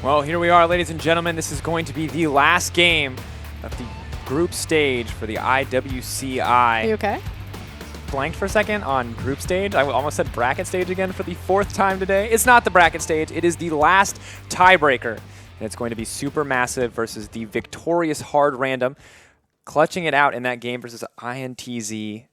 Well, here we are, ladies and gentlemen. This is going to be the last game of the group stage for the IWCI. Are you okay? Blanked for a second on group stage. I almost said bracket stage again for the fourth time today. It's not the bracket stage. It is the last tiebreaker. And it's going to be Supermassive versus the victorious Hard Random. Clutching it out in that game versus INTZ.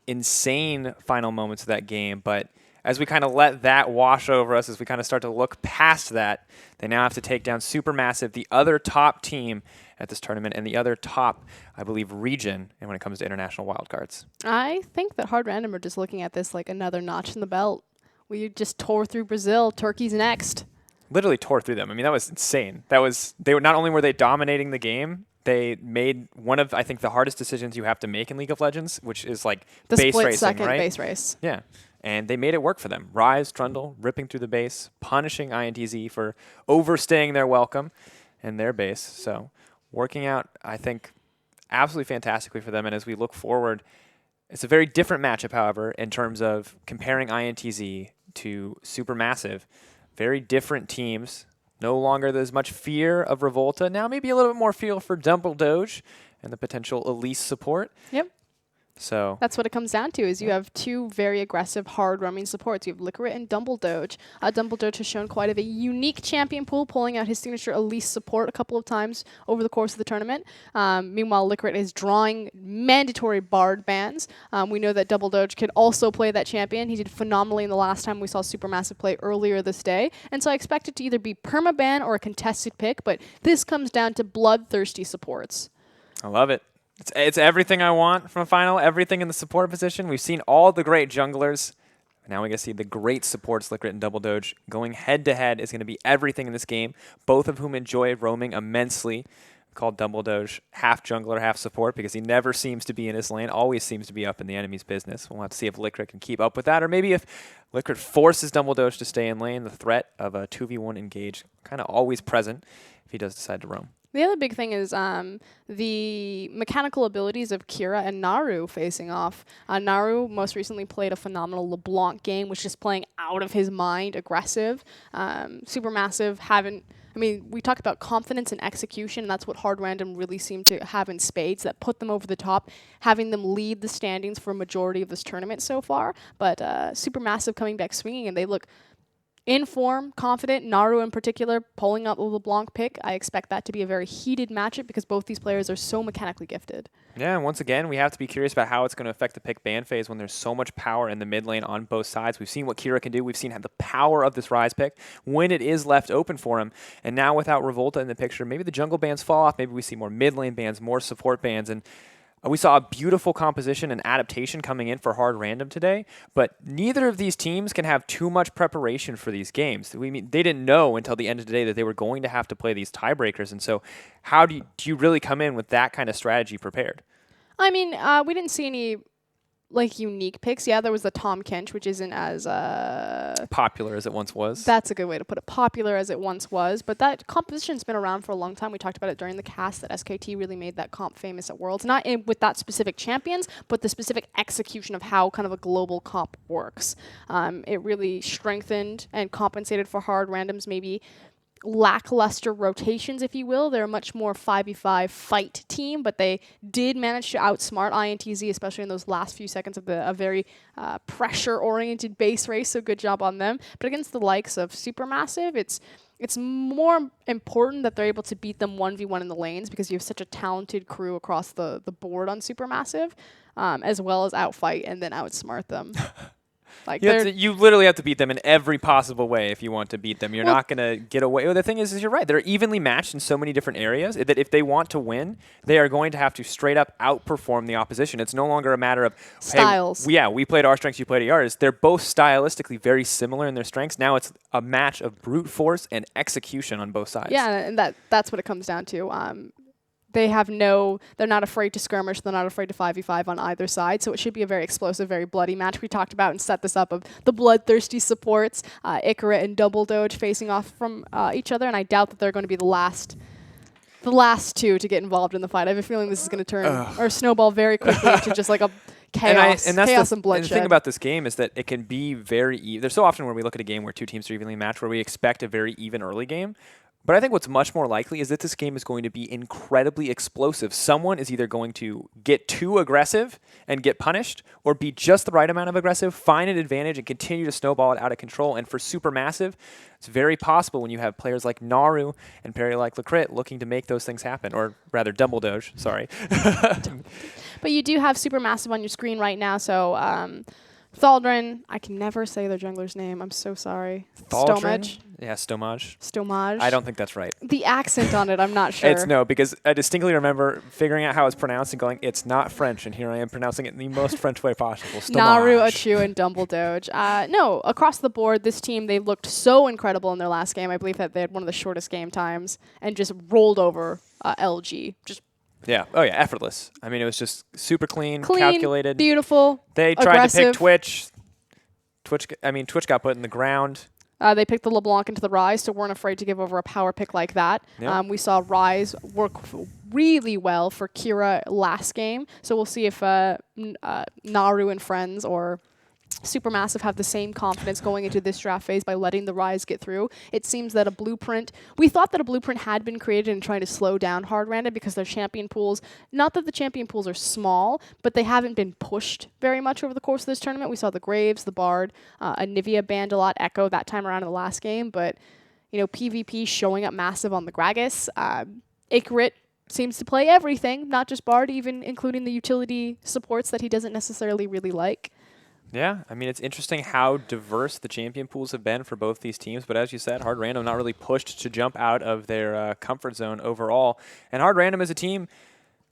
Insane final moments of that game. But as we kind of let that wash over us, as we kind of start to look past that, they now have to take down Supermassive, the other top team at this tournament, and the other top, I believe, region, and when it comes to international wildcards. I think that Hard Random are just looking at this like another notch in the belt. We just tore through Brazil. Turkey's next. Literally tore through them. I mean, that was insane. They were not only were they dominating the game, they made one of, I think, the hardest decisions you have to make in League of Legends, which is like The base split racing, second right? base race. Yeah. And they made it work for them. Rise, Trundle, ripping through the base, punishing INTZ for overstaying their welcome and their base. So working out, I think, absolutely fantastically for them. And as we look forward, it's a very different matchup, however, in terms of comparing INTZ to Supermassive. Very different teams. No longer there's much fear of Revolta. Now maybe a little bit more feel for Dumble Doge and the potential Elise support. Yep. So That's what it comes down to, is you have two very aggressive, hard-roaming supports. You have Licorice and Dumble Doge. Dumble Doge has shown quite a unique champion pool, pulling out his signature Elise support a couple of times over the course of the tournament. Meanwhile, Licorice is drawing mandatory Bard bans. We know that Dumble Doge can also play that champion. He did phenomenally in the last time we saw Supermassive play earlier this day. And so I expect it to either be permaban or a contested pick, but this comes down to bloodthirsty supports. I love it. It's everything I want from a final, everything in the support position. We've seen all the great junglers. Now we get to see the great supports, Licorice and Dumble Doge. Going head-to-head is going to be everything in this game, both of whom enjoy roaming immensely. Called Dumble Doge half jungler, half support, because he never seems to be in his lane, always seems to be up in the enemy's business. We'll have to see if Licorice can keep up with that, or maybe if Licorice forces Dumble Doge to stay in lane, the threat of a 2v1 engage kind of always present if he does decide to roam. The other big thing is the mechanical abilities of Kira and Naru facing off. Naru most recently played a phenomenal LeBlanc game, which is playing out of his mind, aggressive. Supermassive haven't... I mean, we talk about confidence and execution, and that's what Hard Random really seem to have in spades, that put them over the top, having them lead the standings for a majority of this tournament so far. But Supermassive coming back swinging, and they look in form, confident. Naru in particular, pulling out the LeBlanc pick. I expect that to be a very heated matchup because both these players are so mechanically gifted. Yeah, and once again, we have to be curious about how it's going to affect the pick ban phase when there's so much power in the mid lane on both sides. We've seen what Kira can do. We've seen the power of this Rise pick when it is left open for him. And now without Revolta in the picture, maybe the jungle bans fall off. Maybe we see more mid lane bans, more support bans, and we saw a beautiful composition and adaptation coming in for Hard Random today, but neither of these teams can have too much preparation for these games. They didn't know until the end of the day that they were going to have to play these tiebreakers, and so how do you really come in with that kind of strategy prepared? I mean, we didn't see any unique picks. Yeah, there was the Tom Kench, which isn't as popular as it once was. That's a good way to put it. Popular as it once was, but that composition's been around for a long time. We talked about it during the cast that SKT really made that comp famous at Worlds, not with that specific champions, but the specific execution of how kind of a global comp works. It really strengthened and compensated for Hard Random's maybe lackluster rotations, if you will. They're a much more 5v5 fight team, but they did manage to outsmart INTZ, especially in those last few seconds of a very pressure-oriented base race, so good job on them. But against the likes of Supermassive, it's more important that they're able to beat them 1v1 in the lanes because you have such a talented crew across the board on Supermassive, as well as outfight and then outsmart them. You literally have to beat them in every possible way if you want to beat them. You're not going to get away. Well, the thing is you're right. They're evenly matched in so many different areas that if they want to win, they are going to have to straight up outperform the opposition. It's no longer a matter of styles. Hey, we played our strengths, you played yours. They're both stylistically very similar in their strengths. Now it's a match of brute force and execution on both sides. Yeah, and that's what it comes down to. They're not afraid to skirmish, they're not afraid to 5v5 on either side, so it should be a very explosive, very bloody match. We talked about and set this up of the bloodthirsty supports, Icora and Dumble Doge facing off from each other, and I doubt that they're going to be the last two to get involved in the fight. I have a feeling this is going to turn or snowball very quickly into just like a chaos and bloodshed. And the thing about this game is that it can be very even. There's so often where we look at a game where two teams are evenly matched where we expect a very even early game. But I think what's much more likely is that this game is going to be incredibly explosive. Someone is either going to get too aggressive and get punished, or be just the right amount of aggressive, find an advantage, and continue to snowball it out of control. And for Supermassive, it's very possible when you have players like Naru and Perry like Lacrit looking to make those things happen, or rather Dumbledoge, sorry. But you do have Supermassive on your screen right now, so Thaldrin, I can never say their jungler's name. I'm so sorry. Stomach. Yeah, Stomage. Stomage. I don't think that's right. The accent on it, I'm not sure. It's no, because I distinctly remember figuring out how it's pronounced and going, it's not French, and here I am pronouncing it in the most French way possible. Stomage. Naru, Achu, and Dumbledoge. No, across the board, this team, they looked so incredible in their last game. I believe that they had one of the shortest game times and just rolled over LG. Yeah. Oh, yeah. Effortless. I mean, it was just super clean, calculated. Beautiful, They tried aggressive. to pick Twitch. Twitch got put in the ground. They picked the LeBlanc into the Ryze, so weren't afraid to give over a power pick like that. Yep. We saw Ryze work really well for Kira last game, so we'll see if Naru and friends or Supermassive have the same confidence going into this draft phase by letting the Ryze get through. It seems that we thought that a blueprint had been created in trying to slow down hard random because their champion pools, not that the champion pools are small, but they haven't been pushed very much over the course of this tournament. We saw the Graves, the Bard, Anivia banned a lot, Echo that time around in the last game, but PvP showing up massive on the Gragas. Icarit seems to play everything, not just Bard, even including the utility supports that he doesn't necessarily really like. Yeah, I mean, it's interesting how diverse the champion pools have been for both these teams. But as you said, Hard Random not really pushed to jump out of their comfort zone overall. And Hard Random as a team,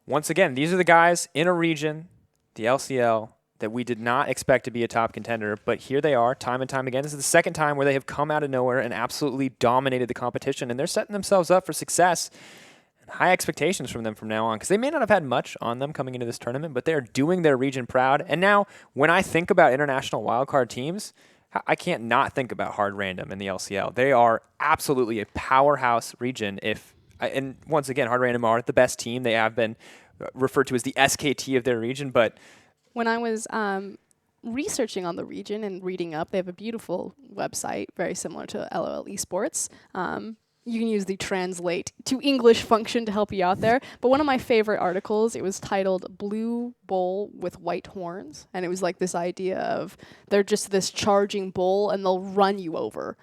once again, these are the guys in a region, the LCL, that we did not expect to be a top contender. But here they are, time and time again. This is the second time where they have come out of nowhere and absolutely dominated the competition. And they're setting themselves up for success. High expectations from them from now on, because they may not have had much on them coming into this tournament, but they're doing their region proud. And now, when I think about international wildcard teams, I can't not think about Hard Random in the LCL. They are absolutely a powerhouse region. And once again, Hard Random are the best team. They have been referred to as the SKT of their region. But when I was researching on the region and reading up, they have a beautiful website, very similar to LOL Esports. You can use the translate to English function to help you out there. But one of my favorite articles, it was titled Blue Bull with White Horns. And it was like this idea of they're just this charging bull and they'll run you over.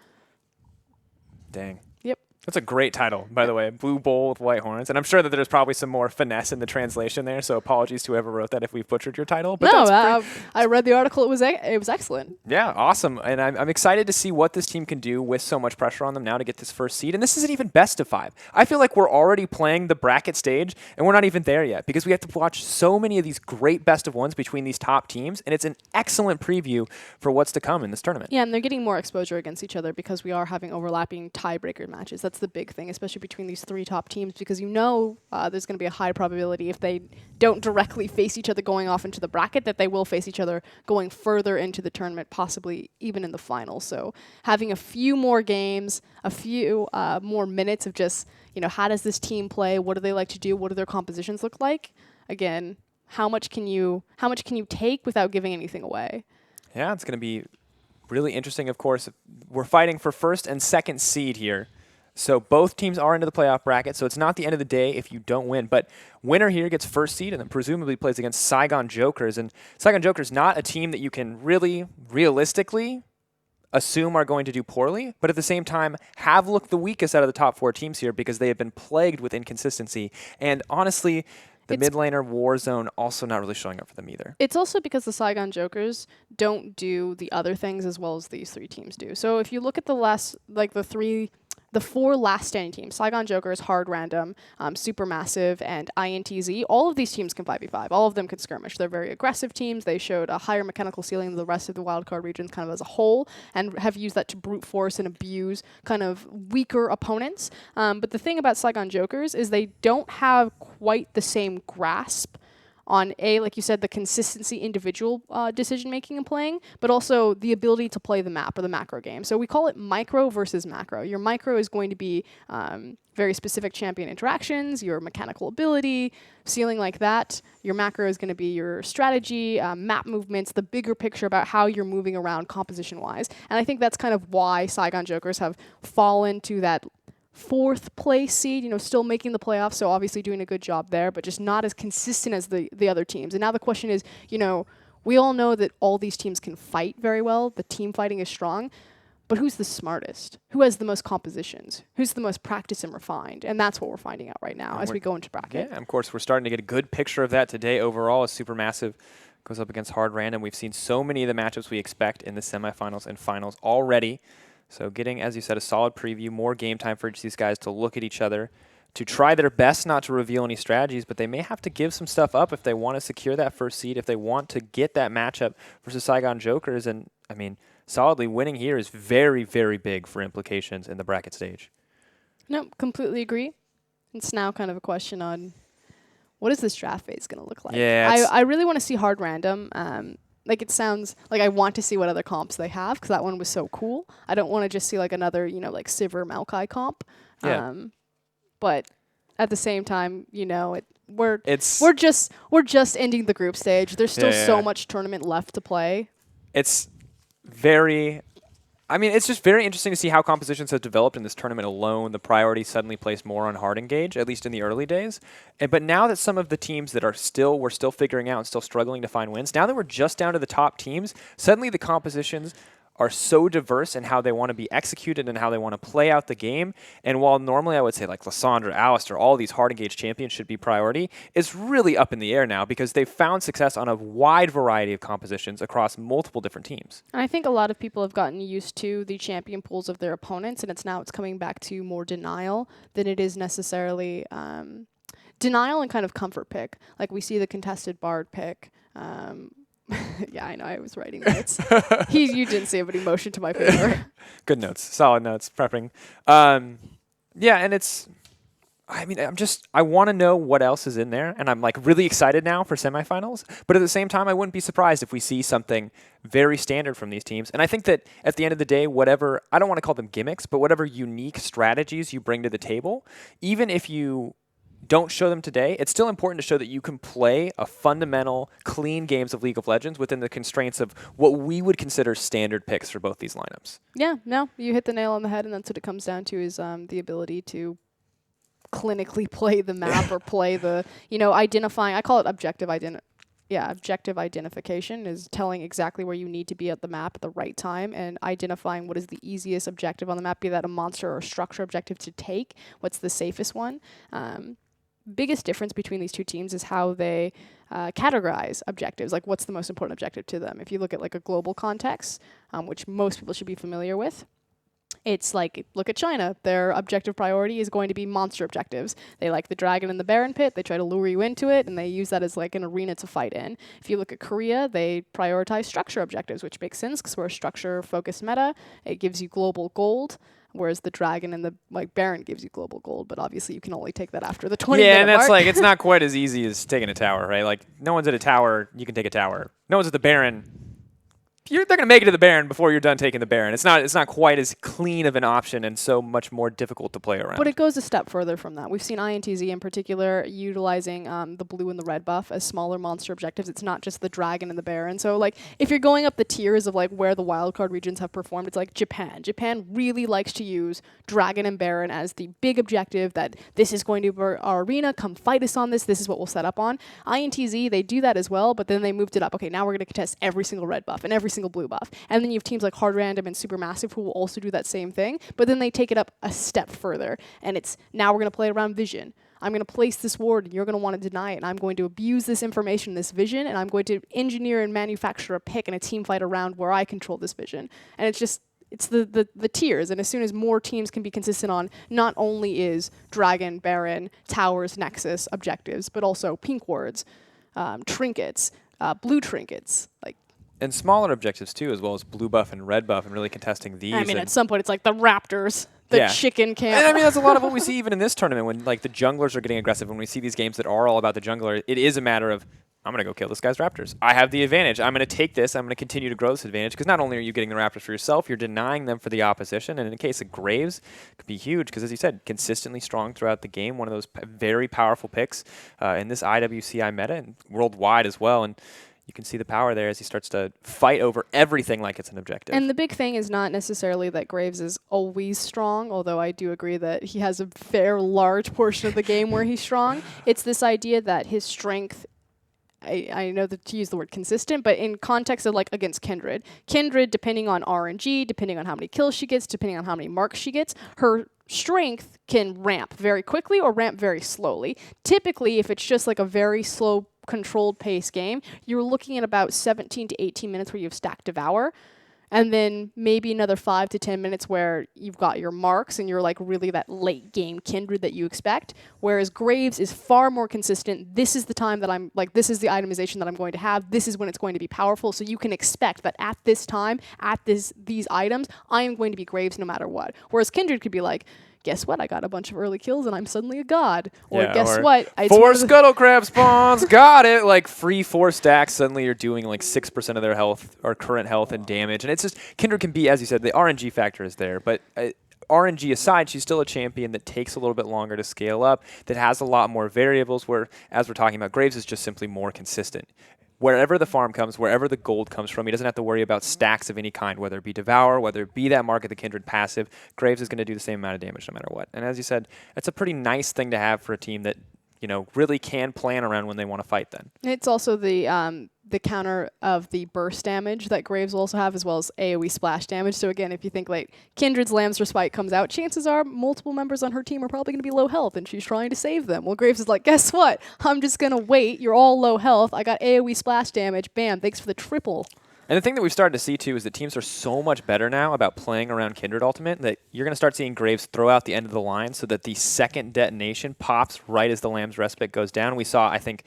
Dang. Yep. That's a great title, by the way. Blue Bull with White Horns. And I'm sure that there's probably some more finesse in the translation there, so apologies to whoever wrote that if we've butchered your title. But no, I read the article. It was excellent. Yeah, awesome. And I'm excited to see what this team can do with so much pressure on them now to get this first seed. And this isn't even best of 5. I feel like we're already playing the bracket stage, and we're not even there yet because we have to watch so many of these great best of 1s between these top teams, and it's an excellent preview for what's to come in this tournament. Yeah, and they're getting more exposure against each other because we are having overlapping tiebreaker matches. That's the big thing, especially between these 3 top teams, because there's going to be a high probability if they don't directly face each other going off into the bracket that they will face each other going further into the tournament, possibly even in the final. So having a few more games, a few more minutes of just, how does this team play? What do they like to do? What do their compositions look like? Again, how much can you take without giving anything away? Yeah, it's going to be really interesting. Of course, we're fighting for first and second seed here. So both teams are into the playoff bracket, so it's not the end of the day if you don't win. But winner here gets first seed and then presumably plays against Saigon Jokers. And Saigon Jokers not a team that you can really realistically assume are going to do poorly, but at the same time have looked the weakest out of the top 4 teams here because they have been plagued with inconsistency. And honestly, the mid laner Warzone also not really showing up for them either. It's also because the Saigon Jokers don't do the other things as well as these 3 teams do. So if you look at the 4 last standing teams, Saigon Jokers, Hard Random, Supermassive, and INTZ, all of these teams can 5v5. All of them can skirmish. They're very aggressive teams. They showed a higher mechanical ceiling than the rest of the wildcard regions kind of as a whole and have used that to brute force and abuse kind of weaker opponents. But the thing about Saigon Jokers is they don't have quite the same grasp on like you said, the consistency, individual decision-making and playing, but also the ability to play the map or the macro game. So we call it micro versus macro. Your micro is going to be very specific champion interactions, your mechanical ability, ceiling like that. Your macro is going to be your strategy, map movements, the bigger picture about how you're moving around composition-wise. And I think that's kind of why Saigon Jokers have fallen to that fourth place seed, still making the playoffs, so obviously doing a good job there, but just not as consistent as the other teams. And now the question is, we all know that all these teams can fight very well. The team fighting is strong. But who's the smartest? Who has the most compositions? Who's the most practiced and refined? And that's what we're finding out right now as we go into bracket. Yeah, of course, we're starting to get a good picture of that today. Overall, a Supermassive goes up against Hard Random. We've seen so many of the matchups we expect in the semifinals and finals already. So getting, as you said, a solid preview, more game time for each of these guys to look at each other, to try their best not to reveal any strategies, but they may have to give some stuff up if they want to secure that first seed, if they want to get that matchup versus Saigon Jokers. And, solidly winning here is very, very big for implications in the bracket stage. No, completely agree. It's now kind of a question on what is this draft phase going to look like? Yeah, I really want to see Hard Random. It sounds like I want to see what other comps they have because that one was so cool. I don't want to just see another, Sivir Maokai comp. Yeah. But at the same time, we're just ending the group stage. There's still so much tournament left to play. It's just very interesting to see how compositions have developed in this tournament alone. The priority suddenly placed more on hard engage, at least in the early days. But now that some of the teams that we're still figuring out and still struggling to find wins, now that we're just down to the top teams, suddenly the compositions are so diverse in how they want to be executed and how they want to play out the game. And while normally I would say Lysandra, Alistair, all these hard engaged champions should be priority, it's really up in the air now because they've found success on a wide variety of compositions across multiple different teams. And I think a lot of people have gotten used to the champion pools of their opponents, and it's coming back to more denial than it is necessarily denial and kind of comfort pick. Like we see the contested Bard pick. Yeah, I know. I was writing notes. You didn't see it, but he motioned to my paper. Good notes. Solid notes. Prepping. Yeah, and I want to know what else is in there, and I'm really excited now for semifinals. But at the same time, I wouldn't be surprised if we see something very standard from these teams. And I think that at the end of the day, whatever, I don't want to call them gimmicks, but whatever unique strategies you bring to the table, even if you don't show them today, it's still important to show that you can play a fundamental, clean games of League of Legends within the constraints of what we would consider standard picks for both these lineups. Yeah, no, you hit the nail on the head, and that's what it comes down to is the ability to clinically play the map or play the, identifying, I call it objective identification is telling exactly where you need to be at the map at the right time and identifying what is the easiest objective on the map, be that a monster or a structure objective to take, what's the safest one. Biggest difference between these two teams is how they categorize objectives, like what's the most important objective to them. If you look at a global context, which most people should be familiar with, it's look at China. Their objective priority is going to be monster objectives. They like the dragon and the Baron pit. They try to lure you into it, and they use that as an arena to fight in. If you look at Korea, they prioritize structure objectives, which makes sense because we're a structure-focused meta. It gives you global gold, whereas the dragon and the Baron gives you global gold, but obviously you can only take that after the 20 minute and that's mark. it's not quite as easy as taking a tower, right? No one's at a tower, you can take a tower. No one's at the Baron. They're going to make it to the Baron before you're done taking the Baron. It's not quite as clean of an option and so much more difficult to play around. But it goes a step further from that. We've seen INTZ in particular utilizing the blue and the red buff as smaller monster objectives. It's not just the dragon and the Baron. So if you're going up the tiers of where the wildcard regions have performed, it's like Japan. Japan really likes to use dragon and Baron as the big objective that this is going to be our arena. Come fight us on this. This is what we'll set up on. INTZ, they do that as well, but then they moved it up. Okay, now we're going to contest every single red buff and every single blue buff. And then you have teams like Hard Random and Supermassive who will also do that same thing, but then they take it up a step further. And it's now we're going to play around vision. I'm going to place this ward and you're going to want to deny it. And I'm going to abuse this information, this vision, and I'm going to engineer and manufacture a pick and a team fight around where I control this vision. And it's the tiers. And as soon as more teams can be consistent on not only is Dragon, Baron, Towers, Nexus objectives, but also pink wards, trinkets, blue trinkets, and smaller objectives too, as well as blue buff and red buff, and really contesting these. At some point, it's the Raptors, the chicken camp. And that's a lot of what we see even in this tournament when the junglers are getting aggressive. When we see these games that are all about the jungler, it is a matter of, I'm going to go kill this guy's Raptors. I have the advantage. I'm going to take this. I'm going to continue to grow this advantage because not only are you getting the Raptors for yourself, you're denying them for the opposition. And in the case of Graves, it could be huge because, as you said, consistently strong throughout the game. One of those very powerful picks in this IWCI meta and worldwide as well. And you can see the power there as he starts to fight over everything like it's an objective. And the big thing is not necessarily that Graves is always strong, although I do agree that he has a fair large portion of the game where he's strong. It's this idea that his strength, I know that to use the word consistent, but in context of like against Kindred, depending on RNG, depending on how many kills she gets, depending on how many marks she gets, her strength can ramp very quickly or ramp very slowly. Typically, if it's just like a very slow, controlled pace game, you're looking at about 17 to 18 minutes where you have stacked Devour, and then maybe another 5 to 10 minutes where you've got your marks and you're like really that late game Kindred that you expect. Whereas Graves is far more consistent. This is the time that I'm like, this is the itemization that I'm going to have. This is when it's going to be powerful. So you can expect that at this time, at these items, I am going to be Graves no matter what. Whereas Kindred could be like, guess what? I got a bunch of early kills and I'm suddenly a god. Or guess what? I 4 scuttle crab spawns, got it. Like free 4 stacks. Suddenly you're doing like 6% of their health or current health and damage. And it's just, Kindred can be, as you said, the RNG factor is there. But RNG aside, she's still a champion that takes a little bit longer to scale up, that has a lot more variables where, as we're talking about, Graves is just simply more consistent. Wherever the farm comes, wherever the gold comes from, he doesn't have to worry about stacks of any kind, whether it be Devour, whether it be that Mark of the Kindred passive. Graves is going to do the same amount of damage no matter what. And as you said, it's a pretty nice thing to have for a team that, you know, really can plan around when they want to fight then. It's also the counter of the burst damage that Graves will also have, as well as AoE splash damage. So again, if you think like Kindred's Lamb's Respite comes out, chances are multiple members on her team are probably going to be low health and she's trying to save them. Well, Graves is like, guess what? I'm just going to wait. You're all low health. I got AoE splash damage. Bam. Thanks for the triple. And the thing that we've started to see, too, is that teams are so much better now about playing around Kindred Ultimate that you're going to start seeing Graves throw out the end of the line so that the second detonation pops right as the Lamb's Respite goes down. We saw, I think,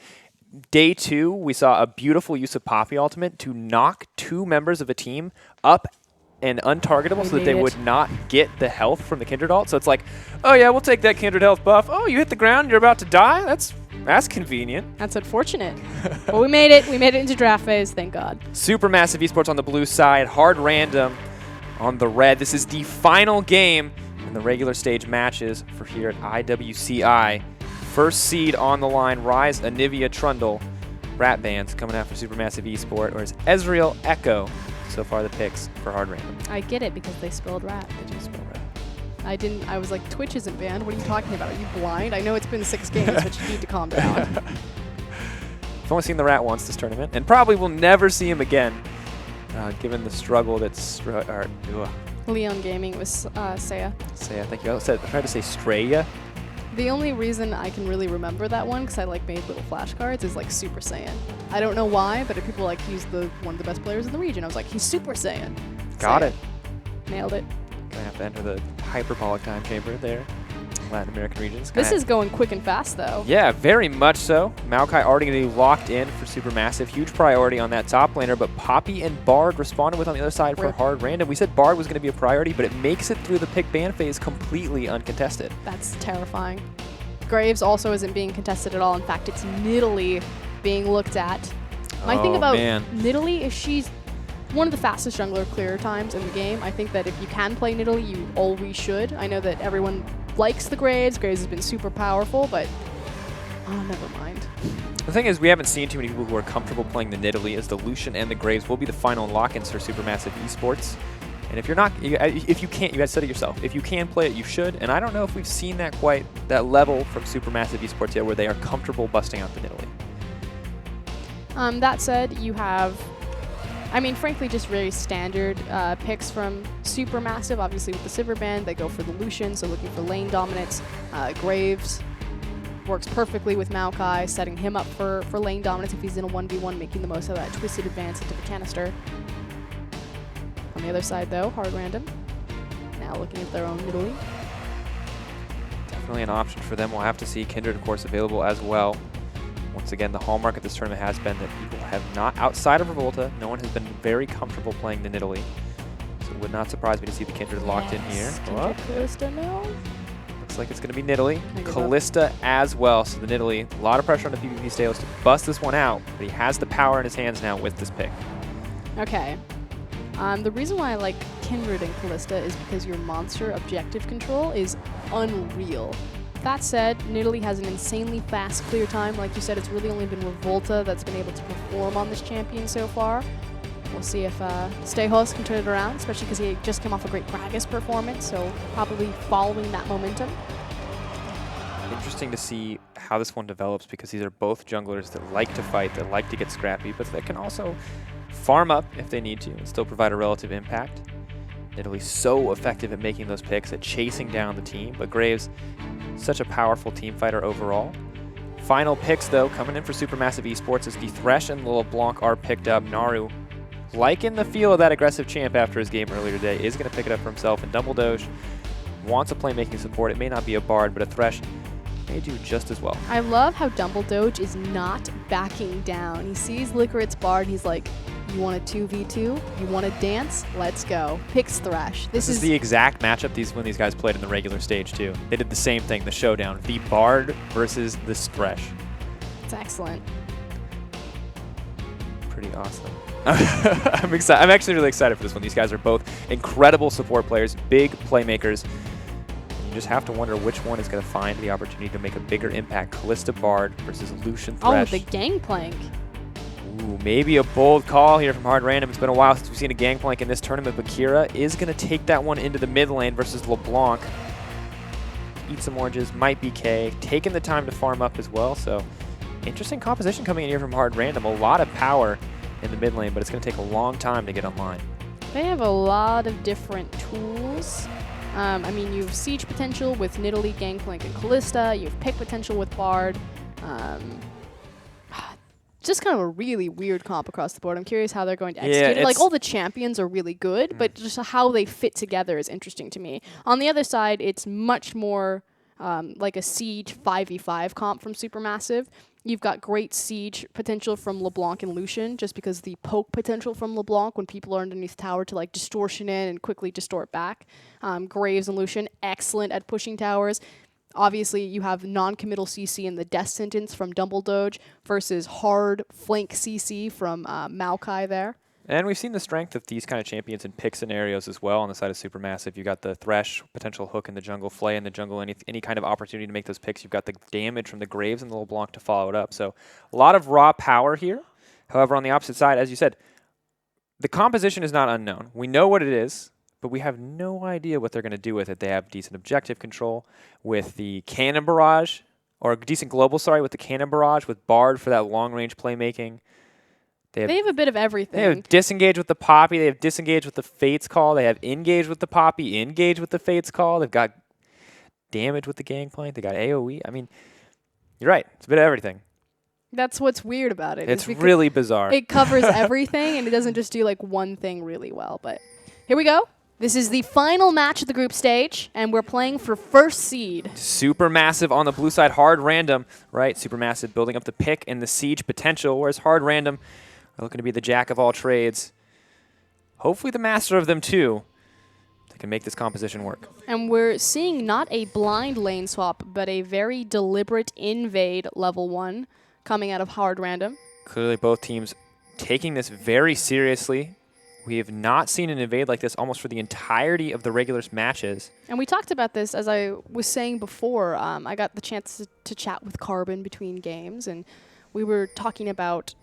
Day 2, we saw a beautiful use of Poppy Ultimate to knock 2 members of a team up and untargetable so that they would not get the health from the Kindred ult. So it's like, oh yeah, we'll take that Kindred health buff. Oh, you hit the ground, you're about to die? That's convenient. That's unfortunate. But we made it. We made it into draft phase, thank God. Supermassive Esports on the blue side, Hard Random on the red. This is the final game in the regular stage matches for here at IWCI. First seed on the line, Rise, Anivia, Trundle. Rat Bands coming out for Supermassive Esport, whereas Ezreal, Echo, so far the picks for Hard Random. I get it because they spelled rat. They do spell rat. I didn't. I was like, Twitch isn't banned. What are you talking about? Are you blind? I know it's been 6 games, but you need to calm down. I've only seen the rat once this tournament, and probably will never see him again, given the struggle that's... Leon Gaming was Saya. Saya, thank you. I tried to say Straya. The only reason I can really remember that one, because I like made little flashcards, is like Super Saiyan. I don't know why, but if people like he's one of the best players in the region, I was like, he's Super Saiyan. Got it. Nailed it. Gonna have to enter the hyperbolic time chamber there. Latin American regions. This is going quick and fast, though. Yeah, very much so. Maokai already going to be locked in for Supermassive. Huge priority on that top laner, but Poppy and Bard responded with on the other side for Hard Random. We said Bard was going to be a priority, but it makes it through the pick ban phase completely uncontested. That's terrifying. Graves also isn't being contested at all. In fact, it's Nidalee being looked at. My thing about Nidalee is she's one of the fastest jungler clear times in the game. I think that if you can play Nidalee, you always should. I know that everyone likes the Graves. Graves has been super powerful, but oh, never mind. The thing is, we haven't seen too many people who are comfortable playing the Nidalee, as the Lucian and the Graves will be the final lock-ins for Supermassive Esports. And if you're not, if you can't, you guys said it yourself. If you can play it, you should. And I don't know if we've seen that quite that level from Supermassive Esports yet, where they are comfortable busting out the Nidalee. That said, you have, I mean, frankly, just very standard picks from Supermassive. Obviously, with the Silver Band, they go for the Lucian, so looking for lane dominance. Graves works perfectly with Maokai, setting him up for lane dominance if he's in a 1v1, making the most of that twisted advance into the canister. On the other side, though, Hard Random, now looking at their own Nidalee. Definitely an option for them. We'll have to see Kindred, of course, available as well. Once again, the hallmark of this tournament has been that people have not, outside of Revolta, no one has been very comfortable playing the Nidalee. So it would not surprise me to see the Kindred locked in here. Kindred Callista now. Looks like it's going to be Nidalee. Callista as well. So the Nidalee, a lot of pressure on the PvP Stales to bust this one out, but he has the power in his hands now with this pick. Okay. The reason why I like Kindred and Callista is because your monster objective control is unreal. That said, Nidalee has an insanely fast clear time. Like you said, it's really only been Revolta that's been able to perform on this champion so far. We'll see if Stejos can turn it around, especially because he just came off a great Gragas performance, so probably following that momentum. Interesting to see how this one develops, because these are both junglers that like to fight, that like to get scrappy, but that can also farm up if they need to and still provide a relative impact. Nidalee's so effective at making those picks, at chasing down the team, but Graves, such a powerful team fighter overall. Final picks, though, coming in for Supermassive Esports as the Thresh and LeBlanc are picked up. Naru, liking the feel of that aggressive champ after his game earlier today, is going to pick it up for himself, and Dumbledoge wants a playmaking support. It may not be a Bard, but a Thresh may do just as well. I love how Dumbledoge is not backing down. He sees Licorice's Bard, he's like, you want a 2v2? You want to dance? Let's go. Picks Thresh. This is the exact matchup when these guys played in the regular stage, too. They did the same thing, the showdown. The Bard versus the Thresh. It's excellent. Pretty awesome. I'm excited. I'm actually really excited for this one. These guys are both incredible support players, big playmakers. You just have to wonder which one is going to find the opportunity to make a bigger impact. Kalista Bard versus Lucian Thresh. Oh, the Gangplank. Ooh, maybe a bold call here from Hard Random. It's been a while since we've seen a Gangplank in this tournament, but Kira is going to take that one into the mid lane versus LeBlanc. Eat some oranges, might be K. Taking the time to farm up as well, so interesting composition coming in here from Hard Random. A lot of power in the mid lane, but it's going to take a long time to get online. They have a lot of different tools. I mean, you have Siege potential with Nidalee, Gangplank, and Kalista. You have pick potential with Bard. Just kind of a really weird comp across the board. I'm curious how they're going to execute it. Like, all the champions are really good, but just how they fit together is interesting to me. On the other side, it's much more like a Siege 5v5 comp from Supermassive. You've got great Siege potential from LeBlanc and Lucian, just because the poke potential from LeBlanc when people are underneath tower to like distortion in and quickly distort back. Graves and Lucian, excellent at pushing towers. Obviously, you have non-committal CC in the death sentence from Dumbledoge versus hard flank CC from Maokai there. And we've seen the strength of these kind of champions in pick scenarios as well on the side of Supermassive. You've got the Thresh, potential hook in the jungle, Flay in the jungle, any kind of opportunity to make those picks. You've got the damage from the Graves and the LeBlanc to follow it up. So a lot of raw power here. However, on the opposite side, as you said, the composition is not unknown. We know what it is, but we have no idea what they're going to do with it. They have decent objective control with the Cannon Barrage, or decent global, sorry, with the Cannon Barrage, with Bard for that long-range playmaking. They have a bit of everything. They have disengage with the Poppy. They have disengage with the Fates Call. They have engage with the Poppy, engage with the Fates Call. They've got damage with the Gangplank. They got AoE. I mean, you're right. It's a bit of everything. That's what's weird about it. It's really bizarre. It covers everything, and it doesn't just do like one thing really well. But here we go. This is the final match of the group stage, and we're playing for first seed. Supermassive on the blue side, Hard Random, right? Supermassive building up the pick and the siege potential, whereas Hard Random are looking to be the jack of all trades. Hopefully the master of them too. They can make this composition work. And we're seeing not a blind lane swap, but a very deliberate invade level 1 coming out of Hard Random. Clearly both teams taking this very seriously. We have not seen an invade like this almost for the entirety of the regular matches. And we talked about this, as I was saying before. I got the chance to chat with Carbon between games, and we were talking about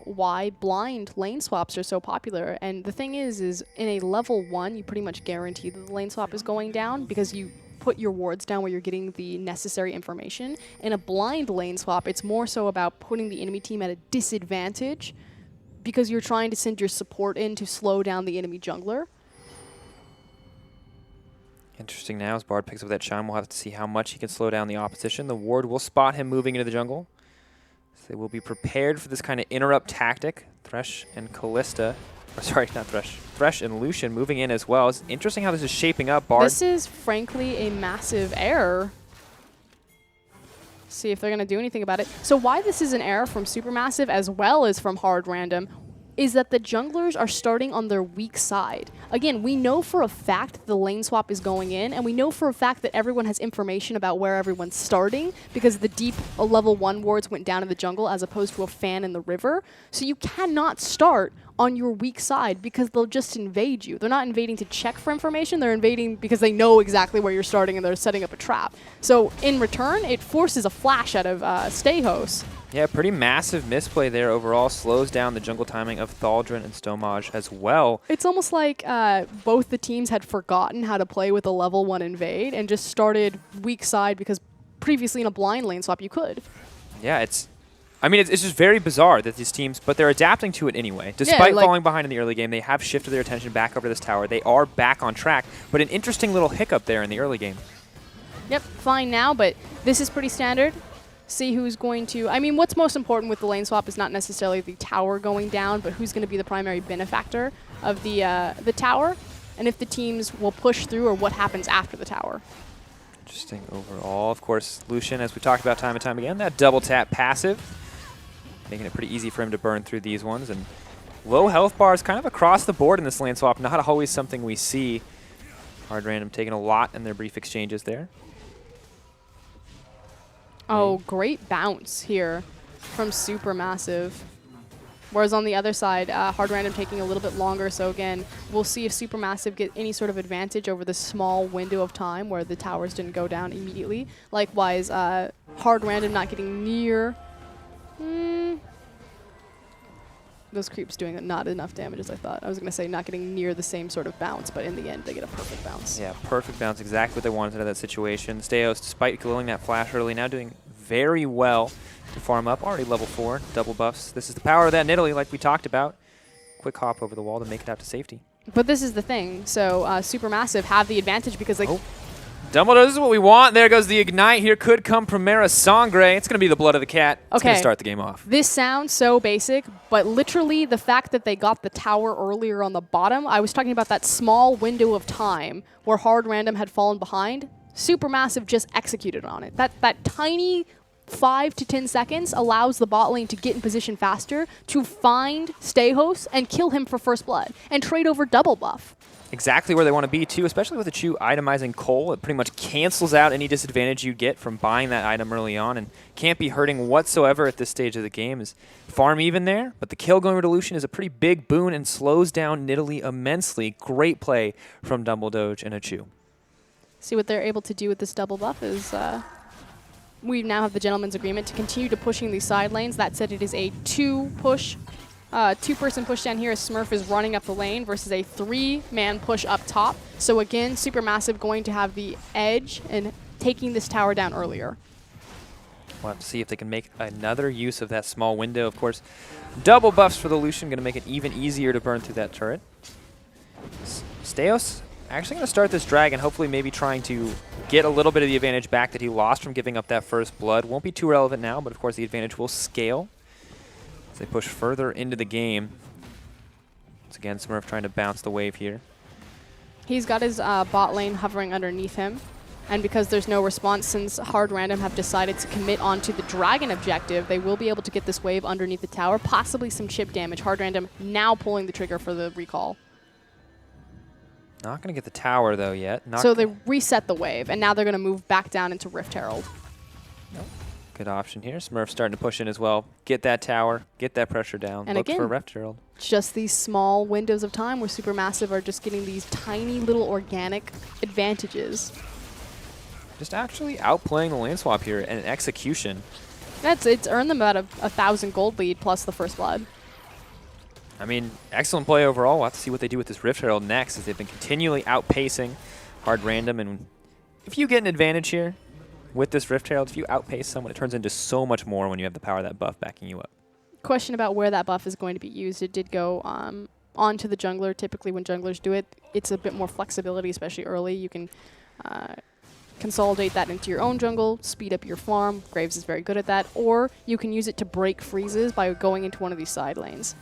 why blind lane swaps are so popular. And the thing is in a level 1, you pretty much guarantee that the lane swap is going down because you put your wards down where you're getting the necessary information. In a blind lane swap, it's more so about putting the enemy team at a disadvantage because you're trying to send your support in to slow down the enemy jungler. Interesting now as Bard picks up that chime. We'll have to see how much he can slow down the opposition. The ward will spot him moving into the jungle. So they will be prepared for this kind of interrupt tactic. Thresh and Kalista, or sorry, not Thresh. Thresh and Lucian moving in as well. It's interesting how this is shaping up. Bard. This is frankly a massive error. See if they're going to do anything about it. So why this is an error from Supermassive as well as from Hard Random is that the junglers are starting on their weak side. Again, we know for a fact the lane swap is going in, and we know for a fact that everyone has information about where everyone's starting because the deep level 1 wards went down in the jungle as opposed to a fan in the river. So you cannot start on your weak side because they'll just invade you. They're not invading to check for information. They're invading because they know exactly where you're starting and they're setting up a trap. So in return, it forces a flash out of Stehos. Yeah, pretty massive misplay there overall. Slows down the jungle timing of Thaldrun and Stomaj as well. It's almost like both the teams had forgotten how to play with a level 1 invade and just started weak side because previously in a blind lane swap you could. Yeah, it's just very bizarre that these teams, but they're adapting to it anyway. Despite falling behind in the early game, they have shifted their attention back over this tower. They are back on track, but an interesting little hiccup there in the early game. Yep, fine now, but this is pretty standard. See who's going to... I mean, what's most important with the lane swap is not necessarily the tower going down, but who's going to be the primary benefactor of the tower, and if the teams will push through or what happens after the tower. Interesting overall. Of course, Lucian, as we talked about time and time again, that double tap passive, making it pretty easy for him to burn through these ones. And low health bars kind of across the board in this lane swap, not always something we see. Hard Random taking a lot in their brief exchanges there. Oh, great bounce here from Supermassive. Whereas on the other side, Hard Random taking a little bit longer. So again, we'll see if Supermassive get any sort of advantage over the small window of time where the towers didn't go down immediately. Likewise, Hard Random not getting near. Those creeps doing not enough damage as I thought. I was going to say not getting near the same sort of bounce, but in the end, they get a perfect bounce. Yeah, perfect bounce. Exactly what they wanted out of that situation. Steos, despite glowing that flash early, now doing very well to farm up. Already level 4, double buffs. This is the power of that Nidalee, like we talked about. Quick hop over the wall to make it out to safety. But this is the thing. So Supermassive have the advantage because they... Oh. Dumbledore, this is what we want. There goes the Ignite. Here could come Primera Sangre. It's going to be the blood of the cat. It's going to start the game off. This sounds so basic, but literally the fact that they got the tower earlier on the bottom, I was talking about that small window of time where Hard Random had fallen behind. Supermassive just executed on it. That tiny 5 to 10 seconds allows the bot lane to get in position faster, to find Stehos and kill him for first blood, and trade over double buff. Exactly where they want to be, too, especially with the Chu itemizing coal. It pretty much cancels out any disadvantage you get from buying that item early on and can't be hurting whatsoever at this stage of the game. Is farm even there, but the kill going to Lucian is a pretty big boon and slows down Nidalee immensely. Great play from Dumbledore and a Chu. See what they're able to do with this double buff is we now have the gentleman's agreement to continue to pushing these side lanes. That said, it is a two-person push down here as Smurf is running up the lane versus a 3-man push up top. So again, Supermassive going to have the edge and taking this tower down earlier. We'll have to see if they can make another use of that small window. Of course, double buffs for the Lucian, going to make it even easier to burn through that turret. Steos actually going to start this dragon, hopefully maybe trying to get a little bit of the advantage back that he lost from giving up that first blood. Won't be too relevant now, but of course the advantage will scale as they push further into the game. Once again, Smurf trying to bounce the wave here. He's got his bot lane hovering underneath him. And because there's no response, since Hard Random have decided to commit onto the dragon objective, they will be able to get this wave underneath the tower, possibly some chip damage. Hard Random now pulling the trigger for the recall. Not going to get the tower, though, yet. So they reset the wave, and now they're going to move back down into Rift Herald. Nope. Good option here. Smurf starting to push in as well. Get that tower, get that pressure down. And look again, for Rift Herald. Just these small windows of time where Supermassive are just getting these tiny little organic advantages. Just actually outplaying the lane swap here and execution. It's earned them about a 1,000 gold lead plus the first blood. I mean, excellent play overall. We'll have to see what they do with this Rift Herald next, as they've been continually outpacing Hard Random. And if you get an advantage here with this Rift Herald, if you outpace someone, it turns into so much more when you have the power of that buff backing you up. Question about where that buff is going to be used. It did go onto the jungler. Typically when junglers do it, it's a bit more flexibility, especially early. You can consolidate that into your own jungle, speed up your farm. Graves is very good at that. Or you can use it to break freezes by going into one of these side lanes.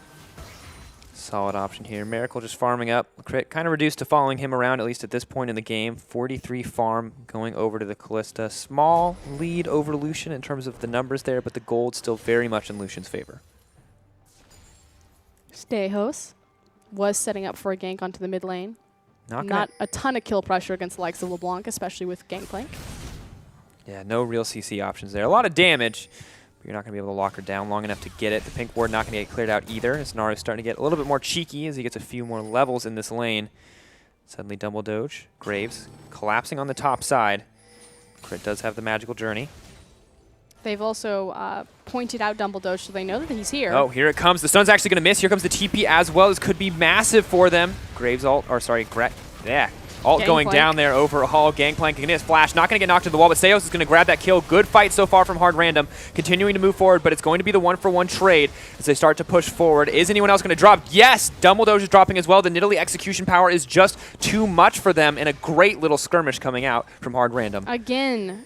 Solid option here. Miracle just farming up. Crit kind of reduced to following him around, at least at this point in the game. 43 farm going over to the Callista. Small lead over Lucian in terms of the numbers there, but the gold still very much in Lucian's favor. Stehos was setting up for a gank onto the mid lane. Not a ton of kill pressure against the likes of LeBlanc, especially with Gangplank. Yeah, no real CC options there. A lot of damage. You're not going to be able to lock her down long enough to get it. The pink ward not going to get cleared out either, as Naru's starting to get a little bit more cheeky as he gets a few more levels in this lane. Suddenly double doge. Graves collapsing on the top side. Crit does have the magical journey. They've also pointed out Dumble Doge, so they know that he's here. Oh, here it comes. The stun's actually going to miss. Here comes the TP as well. This could be massive for them. Graves ult, or sorry, ult going down there overall. Gangplank against Flash. Not going to get knocked to the wall, but Seos is going to grab that kill. Good fight so far from Hard Random. Continuing to move forward, but it's going to be the one-for-one trade as they start to push forward. Is anyone else going to drop? Yes! Dumbledore is dropping as well. The Nidalee execution power is just too much for them, and a great little skirmish coming out from Hard Random. Again,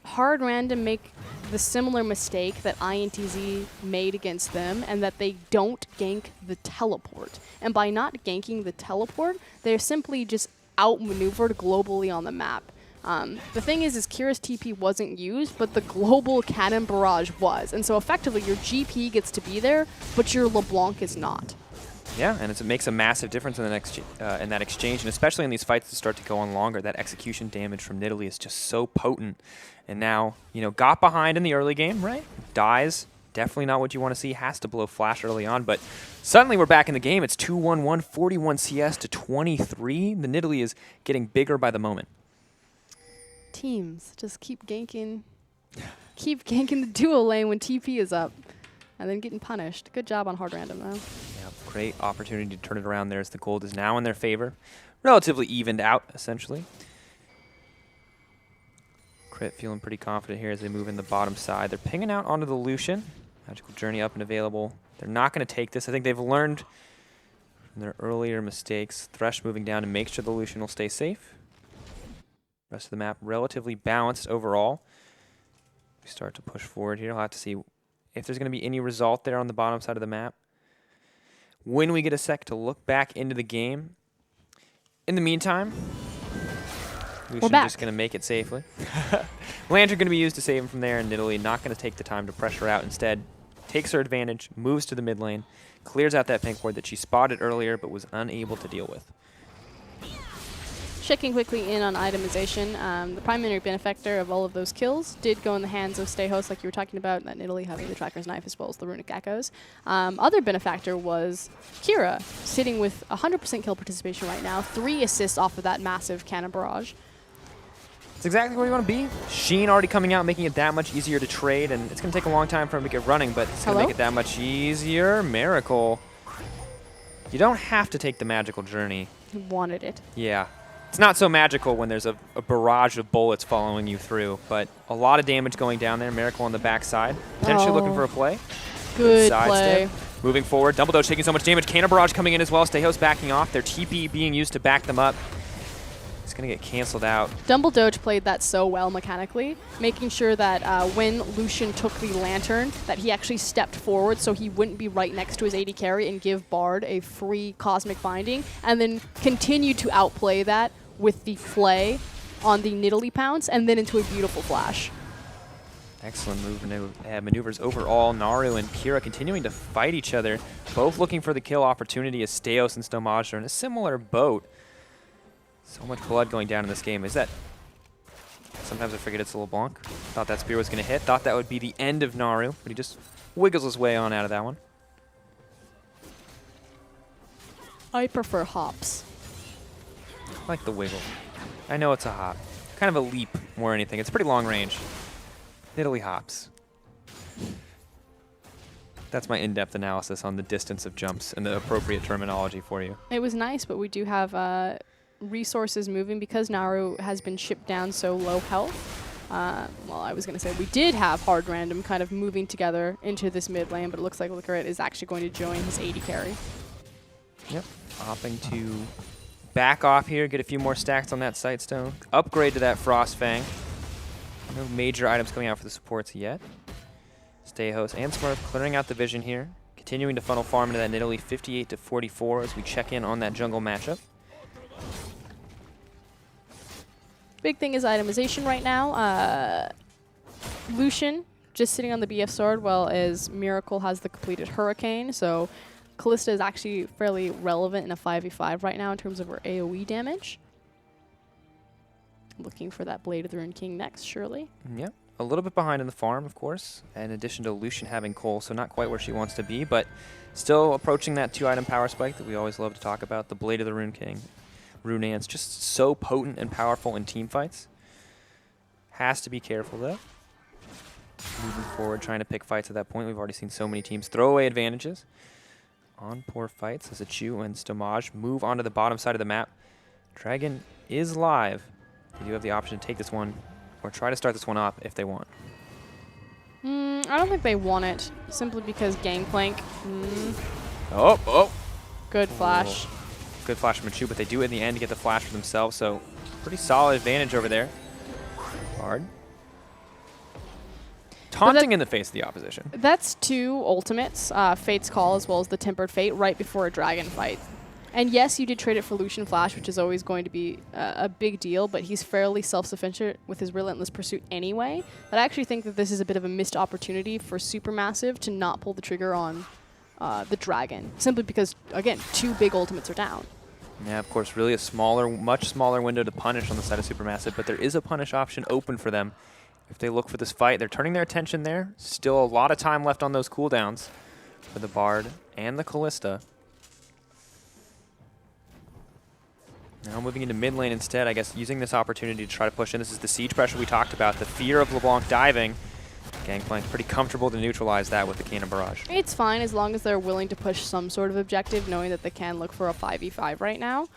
Hard Random make the similar mistake that INTZ made against them, and that they don't gank the teleport. And by not ganking the teleport, they're simply just outmaneuvered globally on the map. The thing is Kira's TP wasn't used, but the global cannon barrage was. And so effectively, your GP gets to be there, but your LeBlanc is not. Yeah, and it makes a massive difference in, in that exchange, and especially in these fights that start to go on longer. That execution damage from Nidalee is just so potent. And now, got behind in the early game, right? Dies. Definitely not what you want to see. Has to blow Flash early on, but suddenly we're back in the game. It's 2-1-1, 41 CS to 23. The Nidalee is getting bigger by the moment. Teams, just keep ganking the dual lane when TP is up, and then getting punished. Good job on Hard Random, though. Yeah, great opportunity to turn it around there as the gold is now in their favor. Relatively evened out, essentially. Crit feeling pretty confident here as they move in the bottom side. They're pinging out onto the Lucian. Magical Journey up and available. They're not going to take this. I think they've learned from their earlier mistakes. Thresh moving down to make sure the Lucian will stay safe. Rest of the map relatively balanced overall. We start to push forward here. I'll have to see if there's going to be any result there on the bottom side of the map. When we get a sec to look back into the game. In the meantime, Lucian just going to make it safely. Lantern going to be used to save him from there, and Nidalee not going to take the time to pressure out. Instead, takes her advantage, moves to the mid lane, clears out that pink ward that she spotted earlier but was unable to deal with. Checking quickly in on itemization, the primary benefactor of all of those kills did go in the hands of Stay Host, like you were talking about, that Nidalee having the Tracker's Knife as well as the Runic Echoes. Other benefactor was Kira, sitting with 100% kill participation right now, 3 assists off of that massive cannon barrage. It's exactly where you want to be. Sheen already coming out, making it that much easier to trade, and it's going to take a long time for him to get running, but it's going to make it that much easier. Miracle. You don't have to take the magical journey. He wanted it. Yeah. It's not so magical when there's a barrage of bullets following you through, but a lot of damage going down there. Miracle on the backside. Potentially looking for a play. Good play. Moving forward. Dumbledore taking so much damage. Cannon barrage coming in as well. Stayhouse backing off. Their TP being used to back them up. It's going to get canceled out. Dumbledore played that so well mechanically, making sure that when Lucian took the Lantern, that he actually stepped forward so he wouldn't be right next to his AD carry and give Bard a free Cosmic Binding, and then continue to outplay that with the Flay on the Nidalee pounce, and then into a beautiful flash. Excellent maneuvers overall. Naru and Kira continuing to fight each other, both looking for the kill opportunity as Steos and Stomaj are in a similar boat. So much blood going down in this game. Is that... Sometimes I forget it's a LeBlanc. Thought that spear was going to hit. Thought that would be the end of Naru, but he just wiggles his way on out of that one. I prefer hops. I like the wiggle. I know it's a hop. Kind of a leap more than anything. It's pretty long range. Nidalee hops. That's my in-depth analysis on the distance of jumps and the appropriate terminology for you. It was nice, but we do have resources moving because Naru has been shipped down so low health. Well, I was going to say we did have Hard Random kind of moving together into this mid lane, but it looks like Liquorit is actually going to join his AD carry. Yep. Opting to back off here, get a few more stacks on that Sightstone. Upgrade to that Frost Fang. No major items coming out for the supports yet. Stay Host and Smurf clearing out the vision here. Continuing to funnel farm into that Nidalee 58 to 44 as we check in on that jungle matchup. Big thing is itemization right now. Lucian just sitting on the BF sword, while as Miracle has the completed Hurricane. So Callista is actually fairly relevant in a 5v5 right now in terms of her AoE damage. Looking for that Blade of the Rune King next, surely. Yep. a little bit behind in the farm, of course, in addition to Lucian having coal, so not quite where she wants to be, but still approaching that 2-item power spike that we always love to talk about. The Blade of the Rune King. Runeance, just so potent and powerful in team fights. Has to be careful, though. Moving forward, trying to pick fights at that point. We've already seen so many teams throw away advantages on poor fights as Achu and Stomage move onto the bottom side of the map. Dragon is live. They do have the option to take this one or try to start this one up if they want. I don't think they want it, simply because Gangplank. Oh. Good flash. Good flash from Achu, but they do in the end get the flash for themselves, so pretty solid advantage over there. Hard. Taunting in the face of the opposition. That's 2 ultimates, Fate's Call as well as the Tempered Fate, right before a dragon fight. And yes, you did trade it for Lucian Flash, which is always going to be a big deal, but he's fairly self-sufficient with his Relentless Pursuit anyway. But I actually think that this is a bit of a missed opportunity for Supermassive to not pull the trigger on the dragon, simply because, again, 2 big ultimates are down. Yeah, of course, really a smaller, much smaller window to punish on the side of Supermassive, but there is a punish option open for them if they look for this fight. They're turning their attention there. Still a lot of time left on those cooldowns for the Bard and the Callista. Now moving into mid lane instead, I guess using this opportunity to try to push in. This is the siege pressure we talked about, the fear of LeBlanc diving. Gangplank pretty comfortable to neutralize that with the Cannon Barrage. It's fine as long as they're willing to push some sort of objective, knowing that they can look for a 5v5 right now.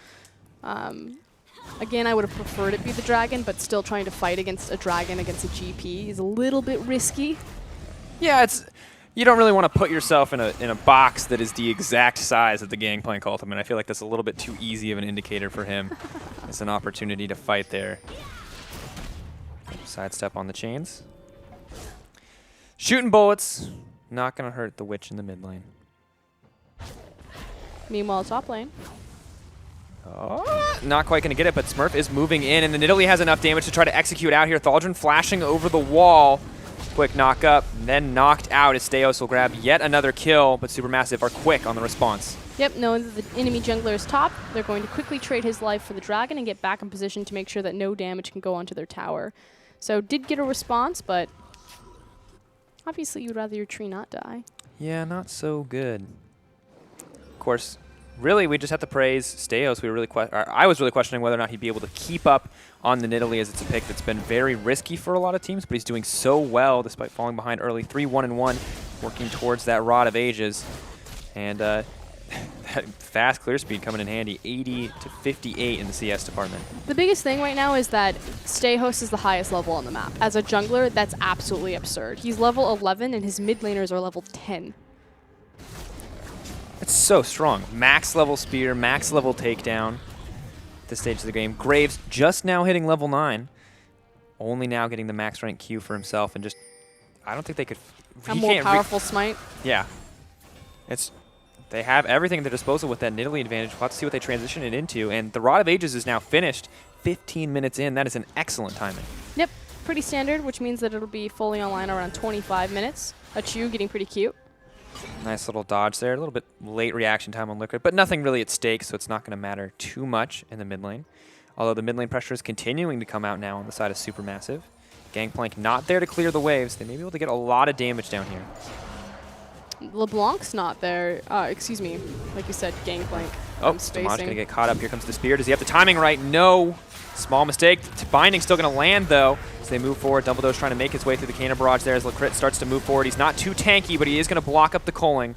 Again, I would have preferred it be the dragon, but still trying to fight against a dragon against a GP is a little bit risky. Yeah, you don't really want to put yourself in a box that is the exact size of the Gangplank ultimate. I feel like that's a little bit too easy of an indicator for him. It's an opportunity to fight there. Sidestep on the chains. Shooting bullets. Not going to hurt the witch in the mid lane. Meanwhile, top lane. Oh, not quite going to get it, but Smurf is moving in, and the Nidalee has enough damage to try to execute out here. Thaldrun flashing over the wall. Quick knock up, then knocked out as Steos will grab yet another kill, but Supermassive are quick on the response. Yep, knowing that the enemy jungler is top, they're going to quickly trade his life for the dragon and get back in position to make sure that no damage can go onto their tower. So did get a response, but obviously you'd rather your tree not die. Yeah, not so good. Of course, really, we just have to praise Steos. I was really questioning whether or not he'd be able to keep up on the Nidalee, as it's a pick that's been very risky for a lot of teams, but he's doing so well despite falling behind early. 3-1-1, working towards that Rod of Ages. And that fast clear speed coming in handy, 80 to 58 in the CS department. The biggest thing right now is that Stayhost is the highest level on the map. As a jungler, that's absolutely absurd. He's level 11 and his mid laners are level 10. It's so strong. Max level spear, max level takedown at this stage of the game. Graves just now hitting level 9. Only now getting the max rank Q for himself, and just, I don't think they could. A more powerful smite. Yeah. They have everything at their disposal with that Nidalee advantage. We'll have to see what they transition it into. And the Rod of Ages is now finished 15 minutes in. That is an excellent timing. Yep, pretty standard, which means that it'll be fully online around 25 minutes. Achu getting pretty cute. Nice little dodge there. A little bit late reaction time on Liquid, but nothing really at stake, so it's not going to matter too much in the mid lane. Although the mid lane pressure is continuing to come out now on the side of Supermassive. Gangplank not there to clear the waves. They may be able to get a lot of damage down here. LeBlanc's not there. Excuse me. Like you said, Gangplank. Oh, Stomage going to get caught up. Here comes the spear. Does he have the timing right? No. Small mistake. Binding still going to land, though, as they move forward. Dumbledore's trying to make his way through the Cannon Barrage there as Lacrit starts to move forward. He's not too tanky, but he is going to block up the culling.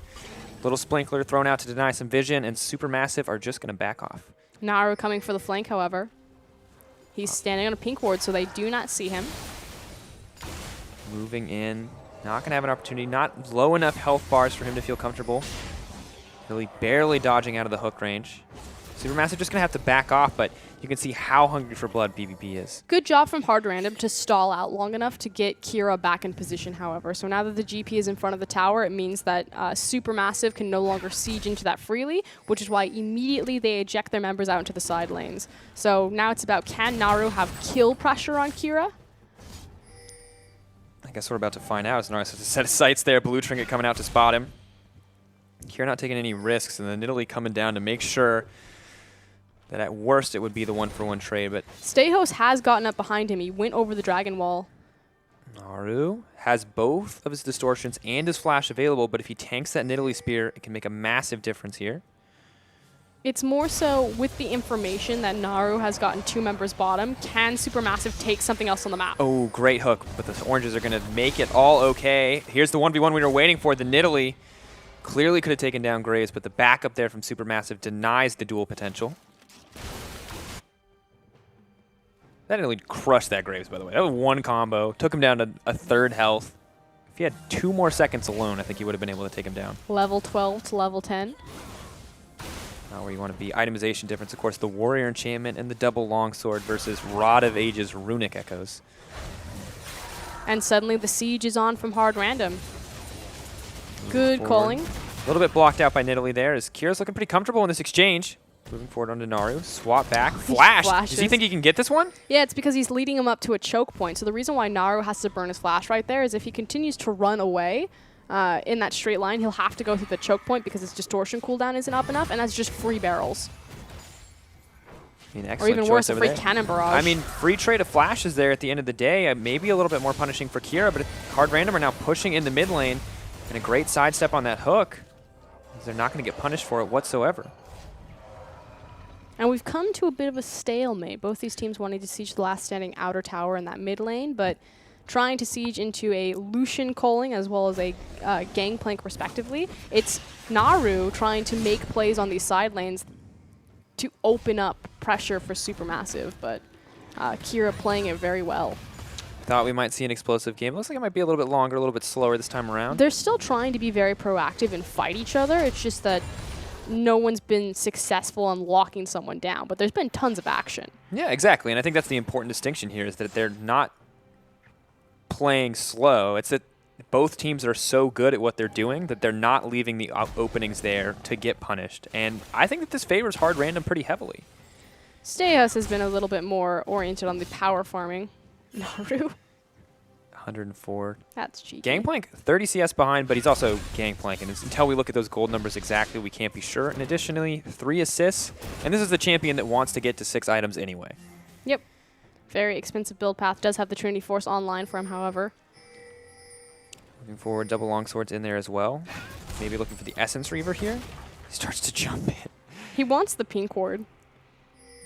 Little Sprinkler thrown out to deny some vision, and Supermassive are just going to back off. Naru coming for the flank, however. He's standing on a pink ward, so they do not see him. Moving in. Not going to have an opportunity. Not low enough health bars for him to feel comfortable. Really barely dodging out of the hook range. Supermassive just going to have to back off, but you can see how hungry for blood BVP is. Good job from Hard Random to stall out long enough to get Kira back in position, however. So now that the GP is in front of the tower, it means that Supermassive can no longer siege into that freely, which is why immediately they eject their members out into the side lanes. So now it's about, can Naru have kill pressure on Kira? I guess we're about to find out. It's nice a set of sights there. Blue Trinket coming out to spot him. Kira not taking any risks, and then Nidalee coming down to make sure that at worst it would be the one-for-one trade. But Stayhost has gotten up behind him. He went over the dragon wall. Naru has both of his distortions and his flash available, but if he tanks that Nidalee Spear, it can make a massive difference here. It's more so with the information that Naru has gotten 2 members bottom, can Supermassive take something else on the map? Oh, great hook, but the oranges are going to make it all okay. Here's the 1v1 we were waiting for. The Nidalee clearly could have taken down Graves, but the backup there from Supermassive denies the duel potential. That Nidalee crushed that Graves, by the way. That was one combo. Took him down to a 3rd health. If he had 2 more seconds alone, I think he would have been able to take him down. Level 12 to level 10. Not where you want to be. Itemization difference, of course, the Warrior Enchantment and the double longsword versus Rod of Ages Runic Echoes. And suddenly the siege is on from Hard Random. Good calling. A little bit blocked out by Nidalee there as Kira's looking pretty comfortable in this exchange. Moving forward onto Naru. Swap back. Flash! Does he think he can get this one? Yeah, it's because he's leading him up to a choke point. So the reason why Naru has to burn his flash right there is if he continues to run away, in that straight line, he'll have to go through the choke point because his distortion cooldown isn't up enough, and that's just free barrels. I mean, or even worse, a free cannon barrage. I mean, free trade of flashes there at the end of the day. Maybe a little bit more punishing for Kira, but Hard Random are now pushing in the mid lane, and a great sidestep on that hook. They're not going to get punished for it whatsoever. And we've come to a bit of a stalemate. Both these teams wanting to siege the last standing outer tower in that mid lane, but trying to siege into a Lucian calling as well as a Gangplank respectively. It's Naru trying to make plays on these side lanes to open up pressure for Supermassive, but Kira playing it very well. Thought we might see an explosive game. Looks like it might be a little bit longer, a little bit slower this time around. They're still trying to be very proactive and fight each other. It's just that no one's been successful in locking someone down, but there's been tons of action. Yeah, exactly, and I think that's the important distinction here is that they're not playing slow. It's that both teams are so good at what they're doing that they're not leaving the openings there to get punished. And I think that this favors Hard Random pretty heavily. Stayhouse has been a little bit more oriented on the power farming. Naru. 104. That's cheeky. Gangplank, 30 CS behind, but he's also Gangplank. And until we look at those gold numbers exactly, we can't be sure. And additionally, 3 assists. And this is the champion that wants to get to 6 items anyway. Yep. Very expensive build path. Does have the Trinity Force online for him, however. Moving forward, double longswords in there as well. Maybe looking for the Essence Reaver here. He starts to jump in. He wants the pink ward.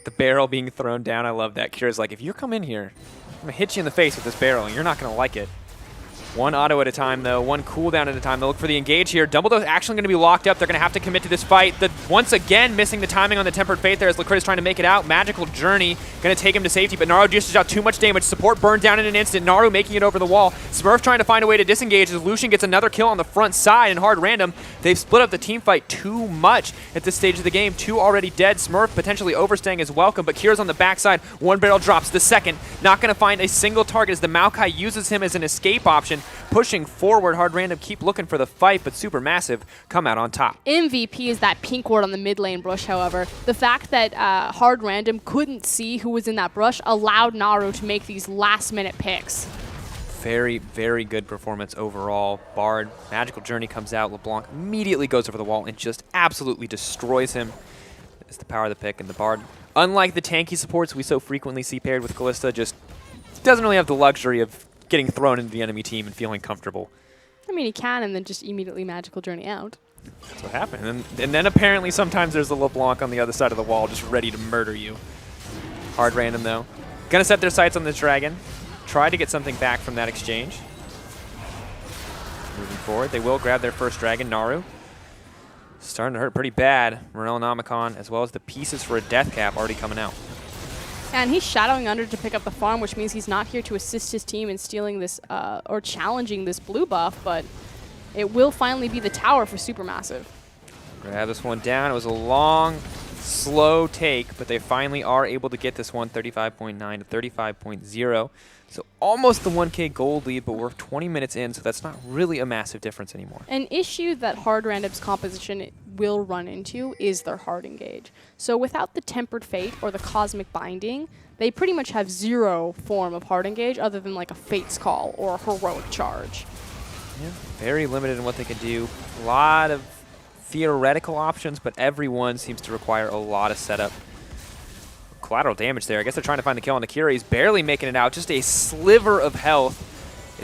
The barrel being thrown down, I love that. Kira's like, if you come in here, I'm going to hit you in the face with this barrel, and you're not going to like it. One auto at a time, though. One cooldown at a time. They'll look for the engage here. Dumbledore's actually going to be locked up. They're going to have to commit to this fight. Once again, missing the timing on the Tempered Fate there as Lacrit is trying to make it out. Magical Journey going to take him to safety, but Naru dishes out too much damage. Support burned down in an instant. Naru making it over the wall. Smurf trying to find a way to disengage as Lucian gets another kill on the front side, and Hard Random, they've split up the team fight too much at this stage of the game. 2 already dead. Smurf potentially overstaying his welcome, but Kira's on the backside. 1 barrel drops. The second, not going to find a single target as the Maokai uses him as an escape option. Pushing forward, Hard Random keep looking for the fight, but Supermassive come out on top. MVP is that pink ward on the mid lane brush, however. The fact that Hard Random couldn't see who was in that brush allowed Naru to make these last-minute picks. Very, very good performance overall. Bard, Magical Journey comes out. LeBlanc immediately goes over the wall and just absolutely destroys him. It's the power of the pick, and the Bard, unlike the tanky supports we so frequently see paired with Kalista, just doesn't really have the luxury of getting thrown into the enemy team and feeling comfortable. I mean, he can, and then just immediately Magical Journey out. That's what happened. And then apparently sometimes there's a LeBlanc on the other side of the wall just ready to murder you. Hard Random, though. Gonna set their sights on this dragon. Try to get something back from that exchange. Moving forward, they will grab their first dragon, Naru. Starting to hurt pretty bad. Morel Nomicon, as well as the pieces for a death cap already coming out. And he's shadowing under to pick up the farm, which means he's not here to assist his team in stealing this or challenging this blue buff, but it will finally be the tower for Supermassive. Grab this one down. It was a long, slow take, but they finally are able to get this one 35.9 to 35.0. So almost the 1K gold lead, but we're 20 minutes in, so that's not really a massive difference anymore. An issue that Hard Random's composition will run into is their hard engage. So without the Tempered Fate or the Cosmic Binding, they pretty much have 0 form of hard engage other than like a Fate's Call or a Heroic Charge. Yeah, very limited in what they can do. A lot of theoretical options, but everyone seems to require a lot of setup. Collateral damage there. I guess they're trying to find the kill on Akira. He's barely making it out. Just a sliver of health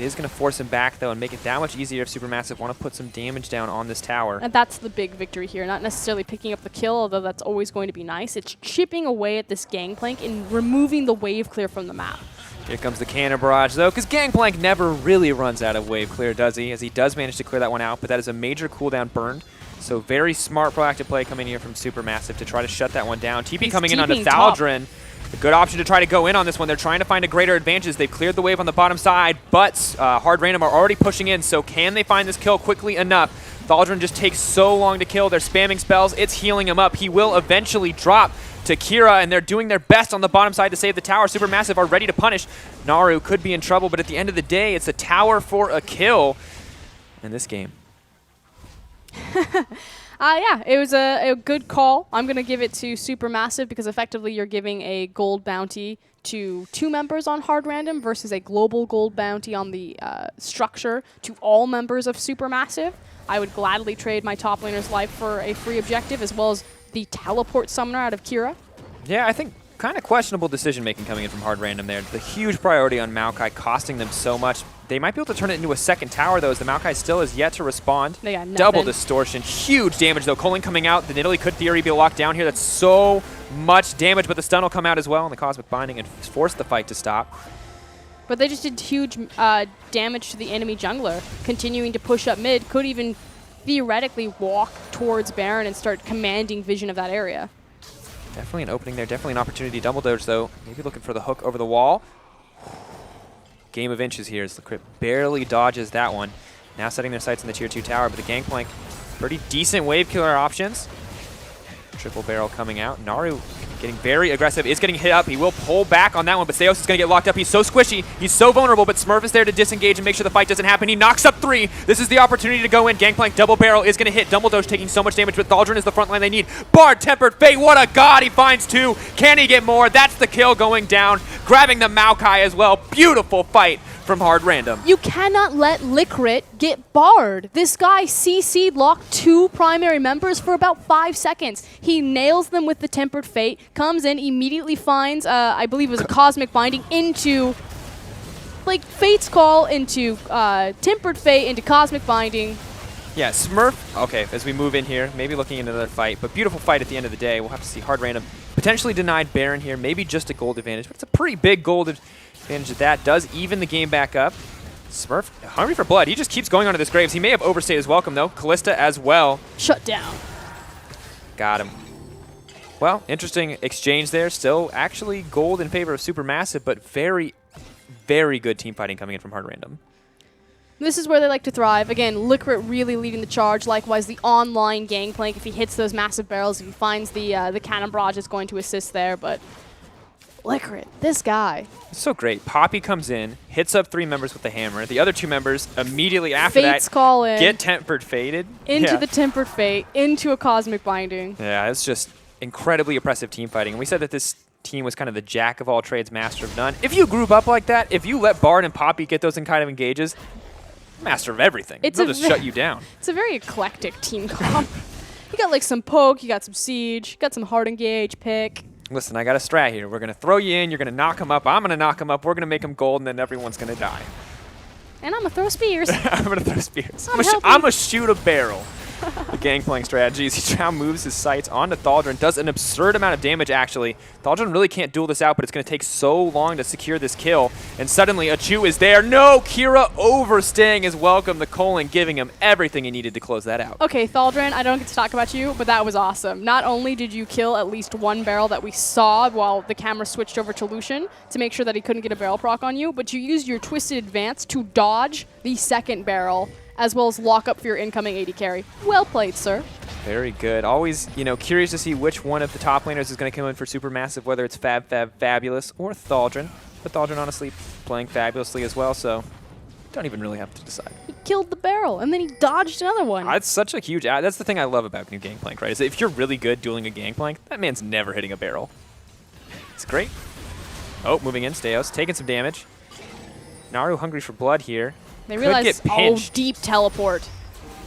It is going to force him back, though, and make it that much easier if Supermassive want to put some damage down on this tower. And that's the big victory here. Not necessarily picking up the kill, although that's always going to be nice. It's chipping away at this Gangplank and removing the wave clear from the map. Here comes the cannon barrage, though, because Gangplank never really runs out of wave clear, does he? As he does manage to clear that one out, but that is a major cooldown burned. So very smart proactive play coming here from Supermassive to try to shut that one down. TP coming in onto Thaldrn. A good option to try to go in on this one. They're trying to find a greater advantage. They've cleared the wave on the bottom side, but Hard Random are already pushing in, so can they find this kill quickly enough? Thaldrn just takes so long to kill. They're spamming spells. It's healing him up. He will eventually drop to Kira, and they're doing their best on the bottom side to save the tower. Supermassive are ready to punish. Naru could be in trouble, but at the end of the day, it's a tower for a kill in this game. Yeah, it was a good call. I'm going to give it to Supermassive because effectively you're giving a gold bounty to 2 members on Hard Random versus a global gold bounty on the structure to all members of Supermassive. I would gladly trade my top laner's life for a free objective as well as the teleport summoner out of Kira. Yeah, I think kind of questionable decision-making coming in from Hard Random there. The huge priority on Maokai costing them so much. They might be able to turn it into a second tower, though, as the Maokai still has yet to respond. They got nothing. Double distortion. Huge damage, though. Culling coming out. The Nidalee could theory be locked down here. That's so much damage, but the stun will come out as well, and the Cosmic Binding and force the fight to stop. But they just did huge damage to the enemy jungler. Continuing to push up mid, could even theoretically walk towards Baron and start commanding vision of that area. Definitely an opening there. Definitely an opportunity. Double dodge, though. Maybe looking for the hook over the wall. Game of inches here as the Crypt barely dodges that one. Now setting their sights in the tier 2 tower, but the Gangplank, pretty decent wave killer options. Triple barrel coming out. Naru getting very aggressive, is getting hit up. He will pull back on that one, but Seos is going to get locked up. He's so squishy. He's so vulnerable, but Smurf is there to disengage and make sure the fight doesn't happen. He knocks up 3. This is the opportunity to go in. Gangplank double barrel is going to hit. Dumbledore taking so much damage, but Thaldrn is the front line they need. Bard, Tempered Fate, what a god. He finds 2. Can he get more? That's the kill going down. Grabbing the Maokai as well. Beautiful fight from Hard Random. You cannot let Licrit get barred. This guy CC'd locked 2 primary members for about 5 seconds. He nails them with the Tempered Fate, comes in, immediately finds, I believe it was a Cosmic Binding into, like, Fate's Call into Tempered Fate into Cosmic Binding. Yeah, Smurf, okay, as we move in here, maybe looking at another fight, but beautiful fight at the end of the day. We'll have to see. Hard Random potentially denied Baron here, maybe just a gold advantage, but it's a pretty big gold advantage at that. Does even the game back up. Smurf, hungry for blood. He just keeps going onto this Graves. He may have overstayed his welcome, though. Callista as well. Shut down. Got him. Well, interesting exchange there. Still actually gold in favor of Supermassive, but very, very good team fighting coming in from Hard Random. This is where they like to thrive. Again, Licrit really leading the charge. Likewise, the online Gangplank, if he hits those massive barrels, if he finds the cannon barrage, is going to assist there. But Licrit, this guy. It's so great. Poppy comes in, hits up 3 members with the hammer. The other 2 members immediately after Fate's that call in, get Tempered Fated. into the Tempered Fate, into a Cosmic Binding. Yeah, it's just incredibly oppressive team fighting. And we said that this team was kind of the jack of all trades, master of none. If you group up like that, if you let Bard and Poppy get those in kind of engages, master of everything. They'll just shut you down. It's a very eclectic team comp. You got like some poke, you got some siege, you got some hard engage, pick. Listen, I got a strat here. We're going to throw you in, you're going to knock him up, I'm going to knock him up, we're going to make him gold, and then everyone's going to die. And I'm going to throw spears. I'm going to throw spears. I'm going to shoot a barrel. The Gangplank strategies. He now moves his sights onto Thaldrn, does an absurd amount of damage, actually. Thaldrn really can't duel this out, but it's going to take so long to secure this kill. And suddenly, a Chu is there. No! Kira overstaying his welcome. The Colon giving him everything he needed to close that out. Okay, Thaldrn, I don't get to talk about you, but that was awesome. Not only did you kill at least 1 barrel that we saw while the camera switched over to Lucian to make sure that he couldn't get a barrel proc on you, but you used your Twisted Advance to dodge the 2nd barrel, as well as lock up for your incoming AD carry. Well played, sir. Very good. Always, curious to see which one of the top laners is going to come in for Supermassive, whether it's Fabulous or Thaldrn. But Thaldrn, honestly, playing fabulously as well, so don't even really have to decide. He killed the barrel, and then he dodged another one. That's such a huge that's the thing I love about new Gangplank, right? Is that if you're really good dueling a Gangplank, that man's never hitting a barrel. It's great. Oh, moving in, Steos, taking some damage. Naru hungry for blood here. They realize, oh, deep teleport.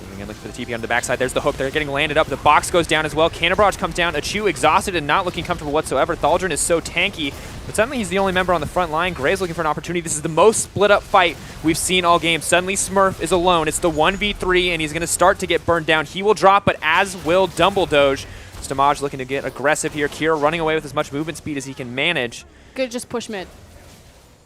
Moving in, looking for the TP on the backside. There's the hook. They're getting landed up. The box goes down as well. Cannon Barrage comes down. Achu exhausted and not looking comfortable whatsoever. Thaldron is so tanky, but suddenly he's the only member on the front line. Gray's looking for an opportunity. This is the most split up fight we've seen all game. Suddenly Smurf is alone. It's the 1v3, and he's going to start to get burned down. He will drop, but as will Dumbledoge. Stamaj looking to get aggressive here. Kira running away with as much movement speed as he can manage. Good, just push mid.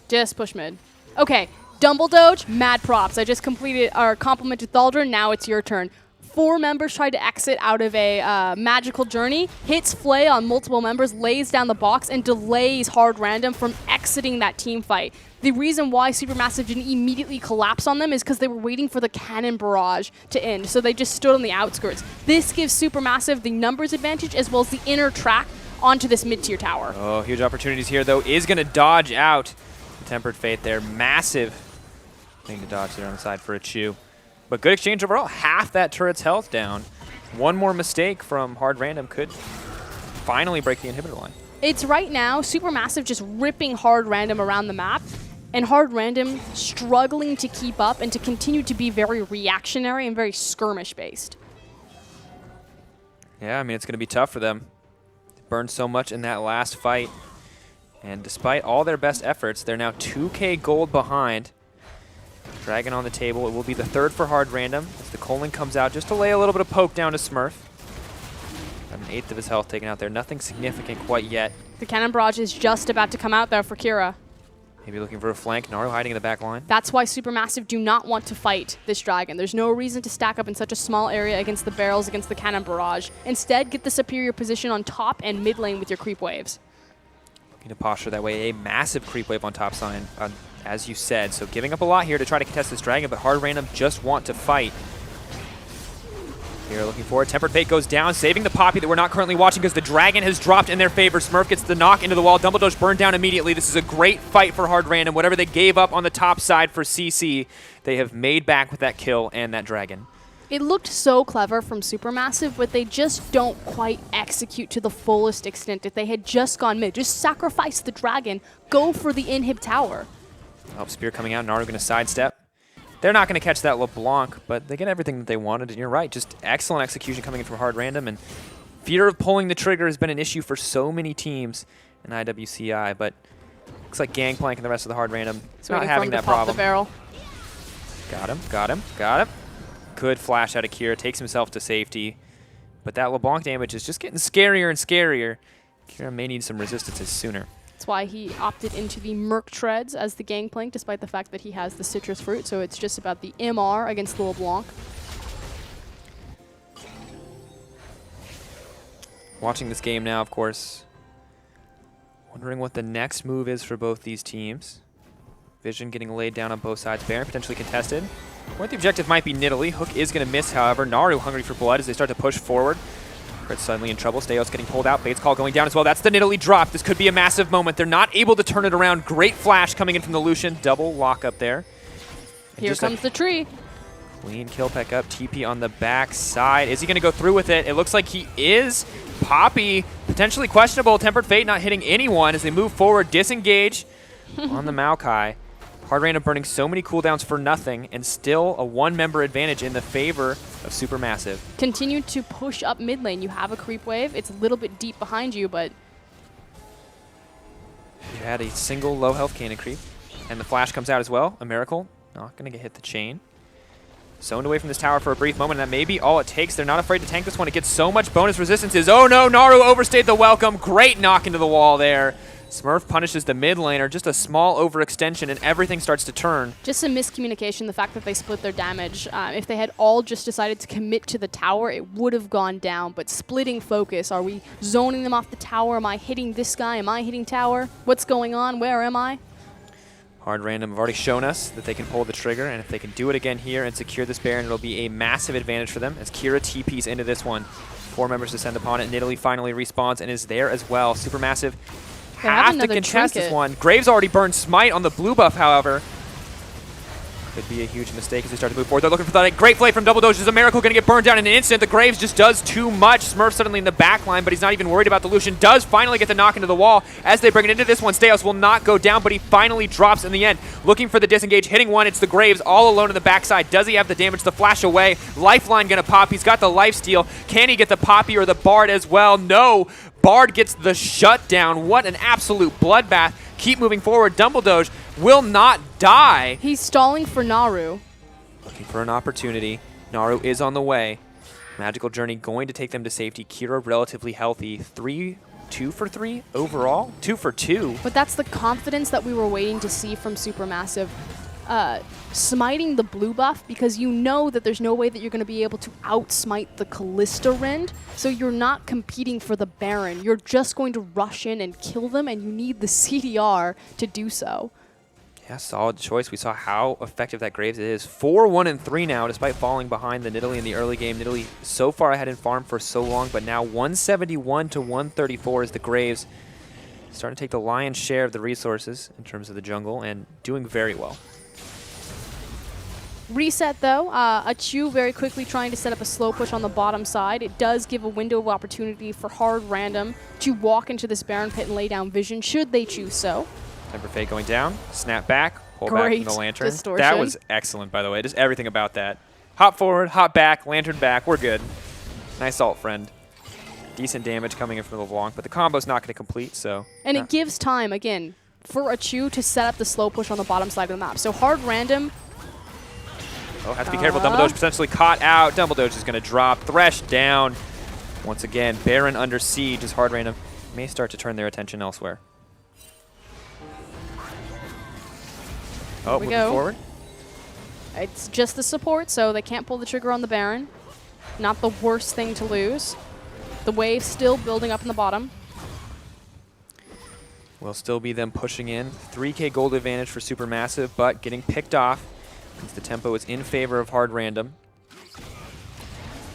Just push mid. Okay, Dumbledoge, mad props. I just completed our complimented Thaldron. Now it's your turn. 4 members tried to exit out of a magical journey, hits Flay on multiple members, lays down the box, and delays Hard Random from exiting that team fight. The reason why Supermassive didn't immediately collapse on them is because they were waiting for the cannon barrage to end, so they just stood on the outskirts. This gives Supermassive the numbers advantage as well as the inner track onto this mid-tier tower. Oh, huge opportunities here, though. Is going to dodge out. Tempered Fate there. Massive thing to dodge there on the side for Achu. But good exchange overall. Half that turret's health down. One more mistake from Hard Random could finally break the inhibitor line. It's right now Supermassive just ripping Hard Random around the map, and Hard Random struggling to keep up and to continue to be very reactionary and very skirmish-based. Yeah, I mean, it's going to be tough for them. They burned so much in that last fight. And despite all their best efforts, they're now 2K gold behind. Dragon on the table. It will be the 3rd for Hard Random as the Colon comes out just to lay a little bit of poke down to Smurf. Got an 1/8 of his health taken out there. Nothing significant quite yet. The cannon barrage is just about to come out there for Kira. Maybe looking for a flank. Naru hiding in the back line. That's why Supermassive do not want to fight this dragon. There's no reason to stack up in such a small area against the barrels, against the cannon barrage. Instead, get the superior position on top and mid lane with your creep waves. Looking to posture that way. A massive creep wave on top side, as you said. So giving up a lot here to try to contest this dragon, but Hard Random just want to fight. Here looking forward. Tempered Fate goes down, saving the Poppy that we're not currently watching because the dragon has dropped in their favor. Smurf gets the knock into the wall. Dumbledoge burned down immediately. This is a great fight for Hard Random. Whatever they gave up on the top side for CC, they have made back with that kill and that dragon. It looked so clever from Supermassive, but they just don't quite execute to the fullest extent. If they had just gone mid, just sacrifice the dragon, go for the inhib tower. Oh, Spear coming out. Naru going to sidestep. They're not going to catch that LeBlanc, but they get everything that they wanted. And you're right, just excellent execution coming in from Hard Random. And fear of pulling the trigger has been an issue for so many teams in IWCI. But looks like Gangplank and the rest of the Hard Random not having that problem. The barrel. Got him, got him, got him. Good flash out of Kira, takes himself to safety. But that LeBlanc damage is just getting scarier and scarier. Kira may need some resistances sooner. That's why he opted into the Merc Treads as the Gangplank, despite the fact that he has the Citrus Fruit. So it's just about the MR against the LeBlanc. Watching this game now, of course. Wondering what the next move is for both these teams. Vision getting laid down on both sides. Baron potentially contested. Or the objective might be Nidalee. Hook is going to miss, however. Naru hungry for blood as they start to push forward. Crit suddenly in trouble. Steos getting pulled out. Fate's Call going down as well. That's the Nidalee drop. This could be a massive moment. They're not able to turn it around. Great flash coming in from the Lucian. Double lock up there. And here comes the tree. Clean kill pick up. TP on the back side. Is he going to go through with it? It looks like he is. Poppy, potentially questionable. Tempered Fate not hitting anyone as they move forward. Disengage on the Maokai. Hard Random burning so many cooldowns for nothing, and still a 1-member advantage in the favor of Supermassive. Continue to push up mid lane. You have a creep wave. It's a little bit deep behind you, but... You had a single low health cannon creep, and the flash comes out as well. A miracle. Not going to get hit the chain. Zoned away from this tower for a brief moment, and that may be all it takes. They're not afraid to tank this one. It gets so much bonus resistances. Oh no, Naru overstayed the welcome. Great knock into the wall there. Smurf punishes the mid laner, just a small overextension, and everything starts to turn. Just some miscommunication, the fact that they split their damage. If they had all just decided to commit to the tower, it would have gone down, but splitting focus. Are we zoning them off the tower? Am I hitting this guy? Am I hitting tower? What's going on? Where am I? Hard Random have already shown us that they can pull the trigger, and if they can do it again here and secure this Baron, it'll be a massive advantage for them as Kira TPs into this one. 4 members descend upon it. Nidalee finally respawns and is there as well. Supermassive have to contest this one. Graves already burned Smite on the blue buff, however. Could be a huge mistake as they start to move forward. They're looking for that great play from Double Doge. Is a Miracle going to get burned down in an instant? The Graves just does too much. Smurf suddenly in the back line, but he's not even worried about the Lucian. Does finally get the knock into the wall. As they bring it into this one, Steos will not go down, but he finally drops in the end. Looking for the disengage, hitting one. It's the Graves all alone in the backside. Does he have the damage to flash away? Lifeline going to pop. He's got the lifesteal. Can he get the Poppy or the Bard as well? No. Bard gets the shutdown. What an absolute bloodbath. Keep moving forward. Dumbledoge will not die. He's stalling for Naru. Looking for an opportunity. Naru is on the way. Magical Journey going to take them to safety. Kira relatively healthy. 2 for 3 overall. 2 for 2. But that's the confidence that we were waiting to see from Supermassive. Smiting the blue buff, because you know that there's no way that you're going to be able to outsmite the Callista Rend, so you're not competing for the Baron. You're just going to rush in and kill them, and you need the CDR to do so. Yeah, solid choice. We saw how effective that Graves is. 4-1-3 now, despite falling behind the Nidalee in the early game. Nidalee so far ahead in farm for so long, but now 171 to 134 is the Graves. Starting to take the lion's share of the resources in terms of the jungle, and doing very well. Reset though, Achu very quickly trying to set up a slow push on the bottom side. It does give a window of opportunity for Hard Random to walk into this Baron pit and lay down vision, should they choose so. Temper Fate going down, snap back, pull back from the Lantern. Distortion. That was excellent, by the way. Just everything about that. Hop forward, hop back, Lantern back. We're good. Nice ult, friend. Decent damage coming in from the LeBlanc, but the combo's not going to complete, so. And it gives time, again, for Achu to set up the slow push on the bottom side of the map. So Hard Random. Oh, have to be careful. Dumbledoge potentially caught out. Dumbledoge is going to drop. Thresh down. Once again, Baron under siege as Hard Random may start to turn their attention elsewhere. Oh, moving forward. It's just the support, so they can't pull the trigger on the Baron. Not the worst thing to lose. The wave still building up in the bottom. Will still be them pushing in. 3K gold advantage for Supermassive, but getting picked off since the tempo is in favor of Hard Random.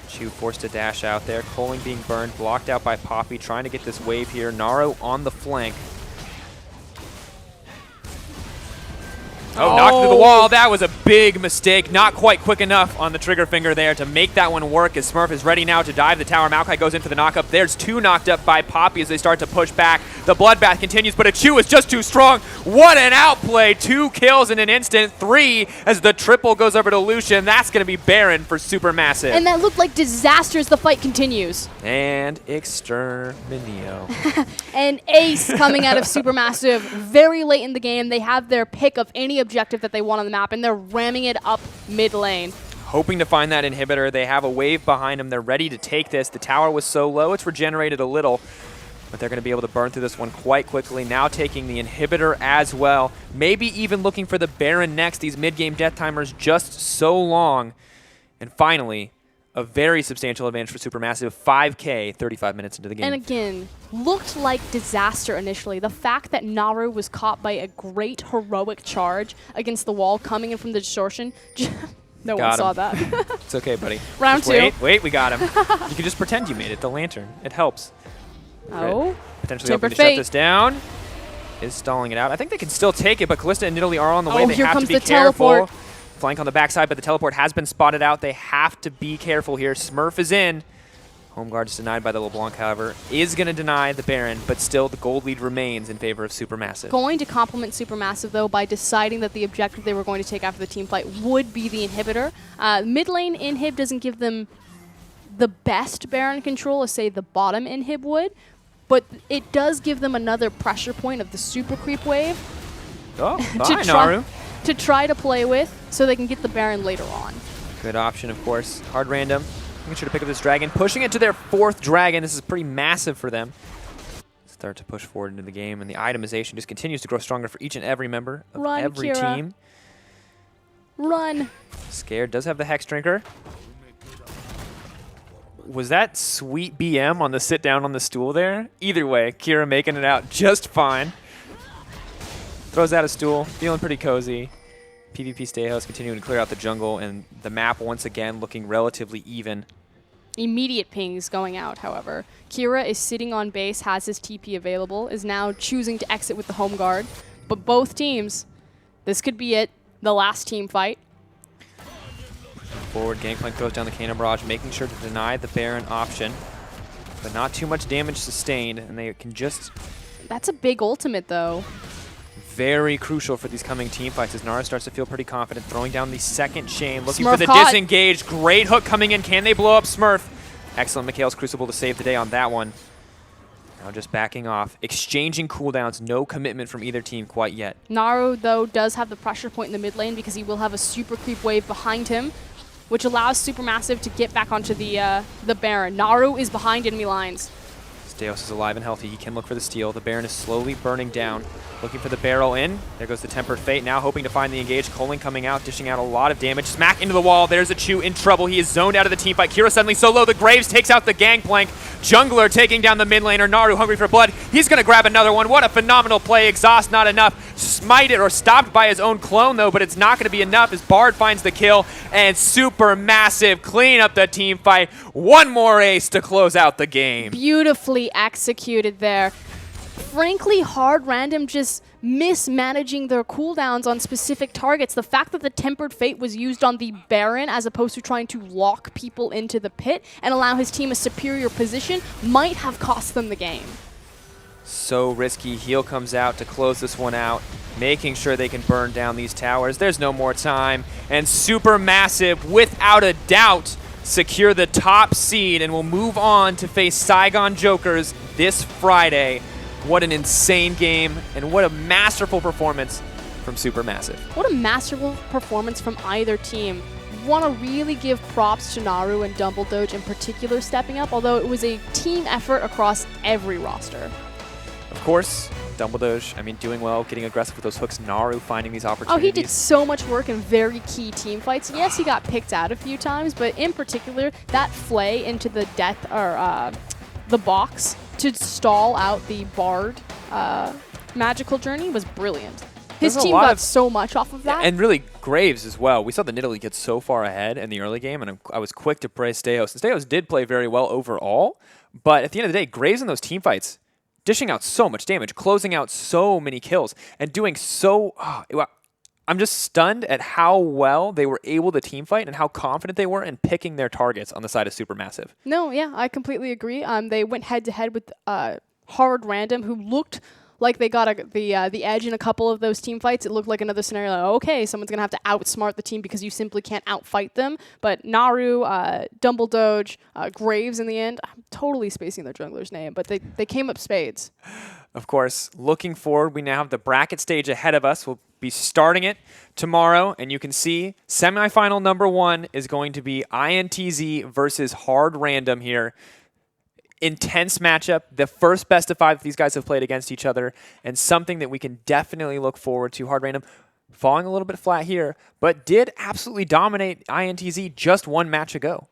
Chu forced to dash out there. Coling being burned, blocked out by Poppy, trying to get this wave here. Naro on the flank. Oh, knocked into the wall. That was a big mistake. Not quite quick enough on the trigger finger there to make that one work, as Smurf is ready now to dive the tower. Maokai goes in for the knockup. There's 2 knocked up by Poppy as they start to push back. The bloodbath continues, but Achu is just too strong. What an outplay. 2 kills in an instant. 3 as the triple goes over to Lucian. That's going to be Baron for Supermassive. And that looked like disaster as the fight continues. And Exterminio. An ace coming out of Supermassive very late in the game. They have their pick of any objective that they want on the map, and they're ramming it up mid lane. Hoping to find that inhibitor. They have a wave behind them. They're ready to take this. The tower was so low, it's regenerated a little, but they're going to be able to burn through this one quite quickly. Now taking the inhibitor as well. Maybe even looking for the Baron next. These mid-game death timers just so long. And finally, a very substantial advantage for Supermassive. 5K, 35 minutes into the game. And again, looked like disaster initially. The fact that Naru was caught by a great heroic charge against the wall coming in from the distortion. No one saw that. It's okay, buddy. Round just 2. Wait, we got him. You can just pretend you made it. The Lantern. It helps. Oh. Potentially hoping to shut this down. Is stalling it out. I think they can still take it, but Callista and Nidalee are on the way. They have to be careful. Teleport. Flank on the backside, but the teleport has been spotted out. They have to be careful here. Smurf is in. Home guard is denied by the LeBlanc, however. Is going to deny the Baron, but still the gold lead remains in favor of Supermassive. Going to compliment Supermassive, though, by deciding that the objective they were going to take after the team fight would be the inhibitor. Mid lane inhib doesn't give them the best Baron control as, say, the bottom inhib would, but it does give them another pressure point of the super creep wave. Oh, bye, Naru. To try to play with so they can get the Baron later on. Good option, of course. Hard Random. Making sure to pick up this dragon. Pushing it to their 4th dragon. This is pretty massive for them. Start to push forward into the game, and the itemization just continues to grow stronger for each and every member of every Kira. team. Run. Scared does have the Hex Drinker. Was that sweet BM on the sit down on the stool there? Either way, Kira making it out just fine. Throws out a stool, feeling pretty cozy. PvP Stayhouse continuing to clear out the jungle, and the map once again looking relatively even. Immediate pings going out, however. Kira is sitting on base, has his TP available, is now choosing to exit with the home guard. But both teams, this could be it, the last team fight. Forward, Gangplank throws down the Cannon Barrage, making sure to deny the Baron option. But not too much damage sustained, and they can just... That's a big ultimate, though. Very crucial for these coming team fights as Nara starts to feel pretty confident, throwing down the second chain, looking Smurf for the caught. disengage. Great hook coming in. Can they blow up Smurf? Excellent Mikhail's Crucible to save the day on that one. Now just backing off, exchanging cooldowns, no commitment from either team quite yet. Naru, though, does have the pressure point in the mid lane because he will have a super creep wave behind him, which allows Supermassive to get back onto the Baron. Naru is behind enemy lines. Steos is alive and healthy. He can look for the steal. The Baron is slowly burning down. Looking for the barrel in. There goes the Tempered Fate. Now hoping to find the engage. Colin coming out, dishing out a lot of damage. Smack into the wall. There's a Chu in trouble. He is zoned out of the team fight. Kira suddenly so low. The Graves takes out the Gangplank. Jungler taking down the mid laner. Naru hungry for blood. He's going to grab another one. What a phenomenal play. Exhaust not enough. Smite it or stopped by his own clone though, but it's not going to be enough as Bard finds the kill. And Supermassive clean up the team fight. One more ace to close out the game. Beautifully executed there. Frankly, Hard Random just mismanaging their cooldowns on specific targets. The fact that the Tempered Fate was used on the Baron as opposed to trying to lock people into the pit and allow his team a superior position might have cost them the game. So risky. Heal comes out to close this one out, making sure they can burn down these towers. There's no more time. And Supermassive, without a doubt, secure the top seed and will move on to face Saigon Jokers this Friday. What an insane game, and what a masterful performance from Supermassive. What a masterful performance from either team. Want to really give props to Naru and Dumbledoge in particular stepping up, although it was a team effort across every roster. Of course, Dumbledoge, doing well, getting aggressive with those hooks. Naru finding these opportunities. Oh, he did so much work in very key team fights. Yes, he got picked out a few times, but in particular, that flay into the death or the box to stall out the Bard magical journey was brilliant. His team got so much off of that. And really, Graves as well. We saw the Nidalee get so far ahead in the early game, and I was quick to praise Steos. And Steos did play very well overall, but at the end of the day, Graves in those team fights, dishing out so much damage, closing out so many kills, and doing so... I'm just stunned at how well they were able to team fight and how confident they were in picking their targets on the side of Supermassive. No, yeah, I completely agree. They went head-to-head with Hard Random, who looked like they got the edge in a couple of those team fights. It looked like another scenario, like, okay, someone's going to have to outsmart the team because you simply can't outfight them. But Naru, Dumbledoge, Graves in the end, I'm totally spacing their jungler's name, but they came up spades. Of course, looking forward, we now have the bracket stage ahead of us. We'll be starting it tomorrow, and you can see semifinal number 1 is going to be INTZ versus Hard Random here. Intense matchup, the first best of 5 that these guys have played against each other, and something that we can definitely look forward to. Hard Random falling a little bit flat here, but did absolutely dominate INTZ just one match ago.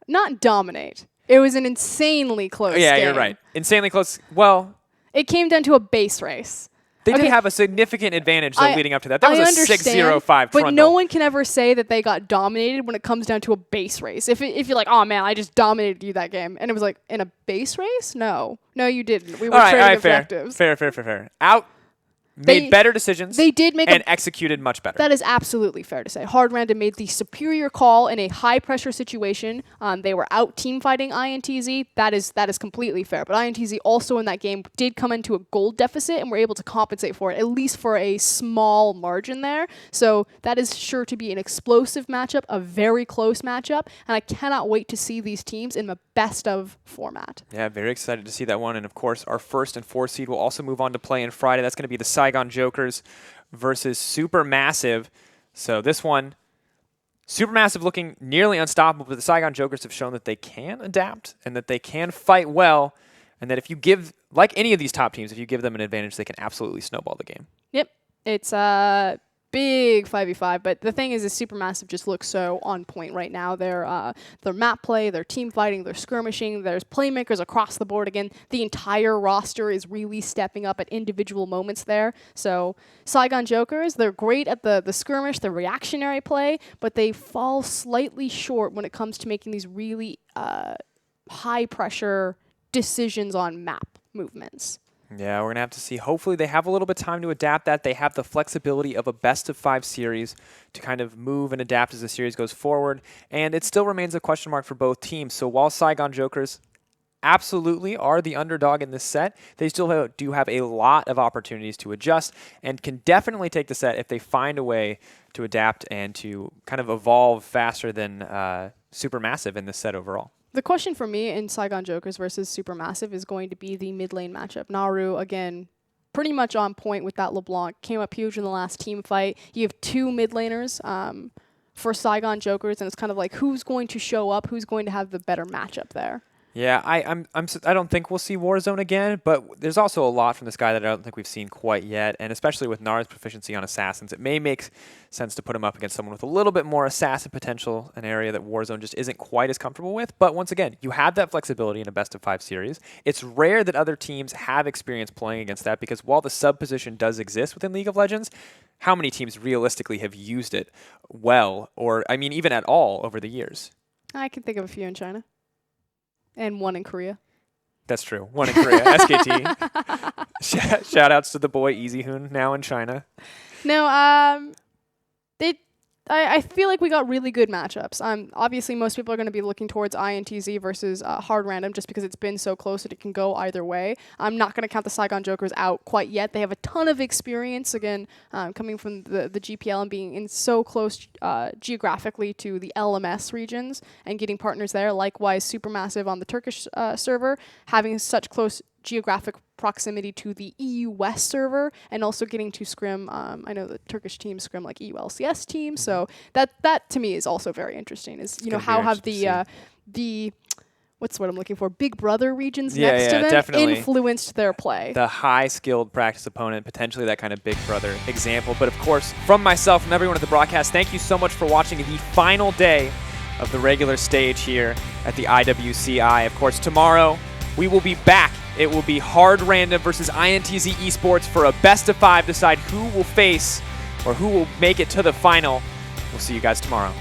Not dominate. It was an insanely close game. Yeah, you're right. Insanely close. Well, it came down to a base race. They did have a significant advantage leading up to that. That was a 6-0-5 but trundle. No one can ever say that they got dominated when it comes down to a base race. If you're like, oh man, I just dominated you that game, and it was like, in a base race? No, you didn't. We were trading objectives. Fair. Made better decisions. They did make and executed much better. That is absolutely fair to say. Hard Random made the superior call in a high pressure situation. They were out team fighting INTZ. That is completely fair. But INTZ also in that game did come into a gold deficit and were able to compensate for it, at least for a small margin there. So that is sure to be an explosive matchup, a very close matchup, and I cannot wait to see these teams in the best of format. Yeah, very excited to see that one. And of course, our 1st and 4th seed will also move on to play on Friday. That's going to be the Saigon Jokers versus Supermassive. So this one, Supermassive looking nearly unstoppable, but the Saigon Jokers have shown that they can adapt and that they can fight well, and that if you give, like any of these top teams, if you give them an advantage, they can absolutely snowball the game. Yep. It's big 5v5, but the thing is Supermassive just looks so on point right now. Their map play, their team fighting, their skirmishing, there's playmakers across the board again. The entire roster is really stepping up at individual moments there. So Saigon Jokers, they're great at the skirmish, the reactionary play, but they fall slightly short when it comes to making these really high pressure decisions on map movements. Yeah, we're going to have to see. Hopefully they have a little bit of time to adapt that. They have the flexibility of a best-of-5 series to kind of move and adapt as the series goes forward. And it still remains a question mark for both teams. So while Saigon Jokers absolutely are the underdog in this set, they still do have a lot of opportunities to adjust and can definitely take the set if they find a way to adapt and to kind of evolve faster than Supermassive in this set overall. The question for me in Saigon Jokers versus Supermassive is going to be the mid lane matchup. Naru, again, pretty much on point with that LeBlanc. Came up huge in the last team fight. You have two mid laners for Saigon Jokers, and it's kind of like who's going to show up, who's going to have the better matchup there. Yeah, I don't think we'll see Warzone again, but there's also a lot from this guy that I don't think we've seen quite yet, and especially with Naru's proficiency on Assassins, it may make sense to put him up against someone with a little bit more Assassin potential, an area that Warzone just isn't quite as comfortable with. But once again, you have that flexibility in a best-of-5 series. It's rare that other teams have experience playing against that because while the sub position does exist within League of Legends, how many teams realistically have used it well, or I mean even at all over the years? I can think of a few in China. And one in Korea. That's true. One in Korea. SKT. Shout outs to the boy Easy Hoon, now in China. No, I feel like we got really good matchups. Obviously, most people are going to be looking towards INTZ versus Hard Random just because it's been so close that it can go either way. I'm not going to count the Saigon Jokers out quite yet. They have a ton of experience, again, coming from the GPL and being in so close geographically to the LMS regions and getting partners there. Likewise, Supermassive on the Turkish server, having such close geographic proximity to the EU West server and also getting to scrim. I know the Turkish teams scrim like EU LCS teams, so that to me is also very interesting. Is how have the what's what I'm looking for? Big Brother regions next to them definitely influenced their play. The high-skilled practice opponent, potentially that kind of Big Brother example. But of course, from myself, from everyone at the broadcast, thank you so much for watching the final day of the regular stage here at the IWCI. Of course, tomorrow we will be back. It will be Hard Random versus INTZ Esports for a best-of-5, decide who will face or who will make it to the final. We'll see you guys tomorrow.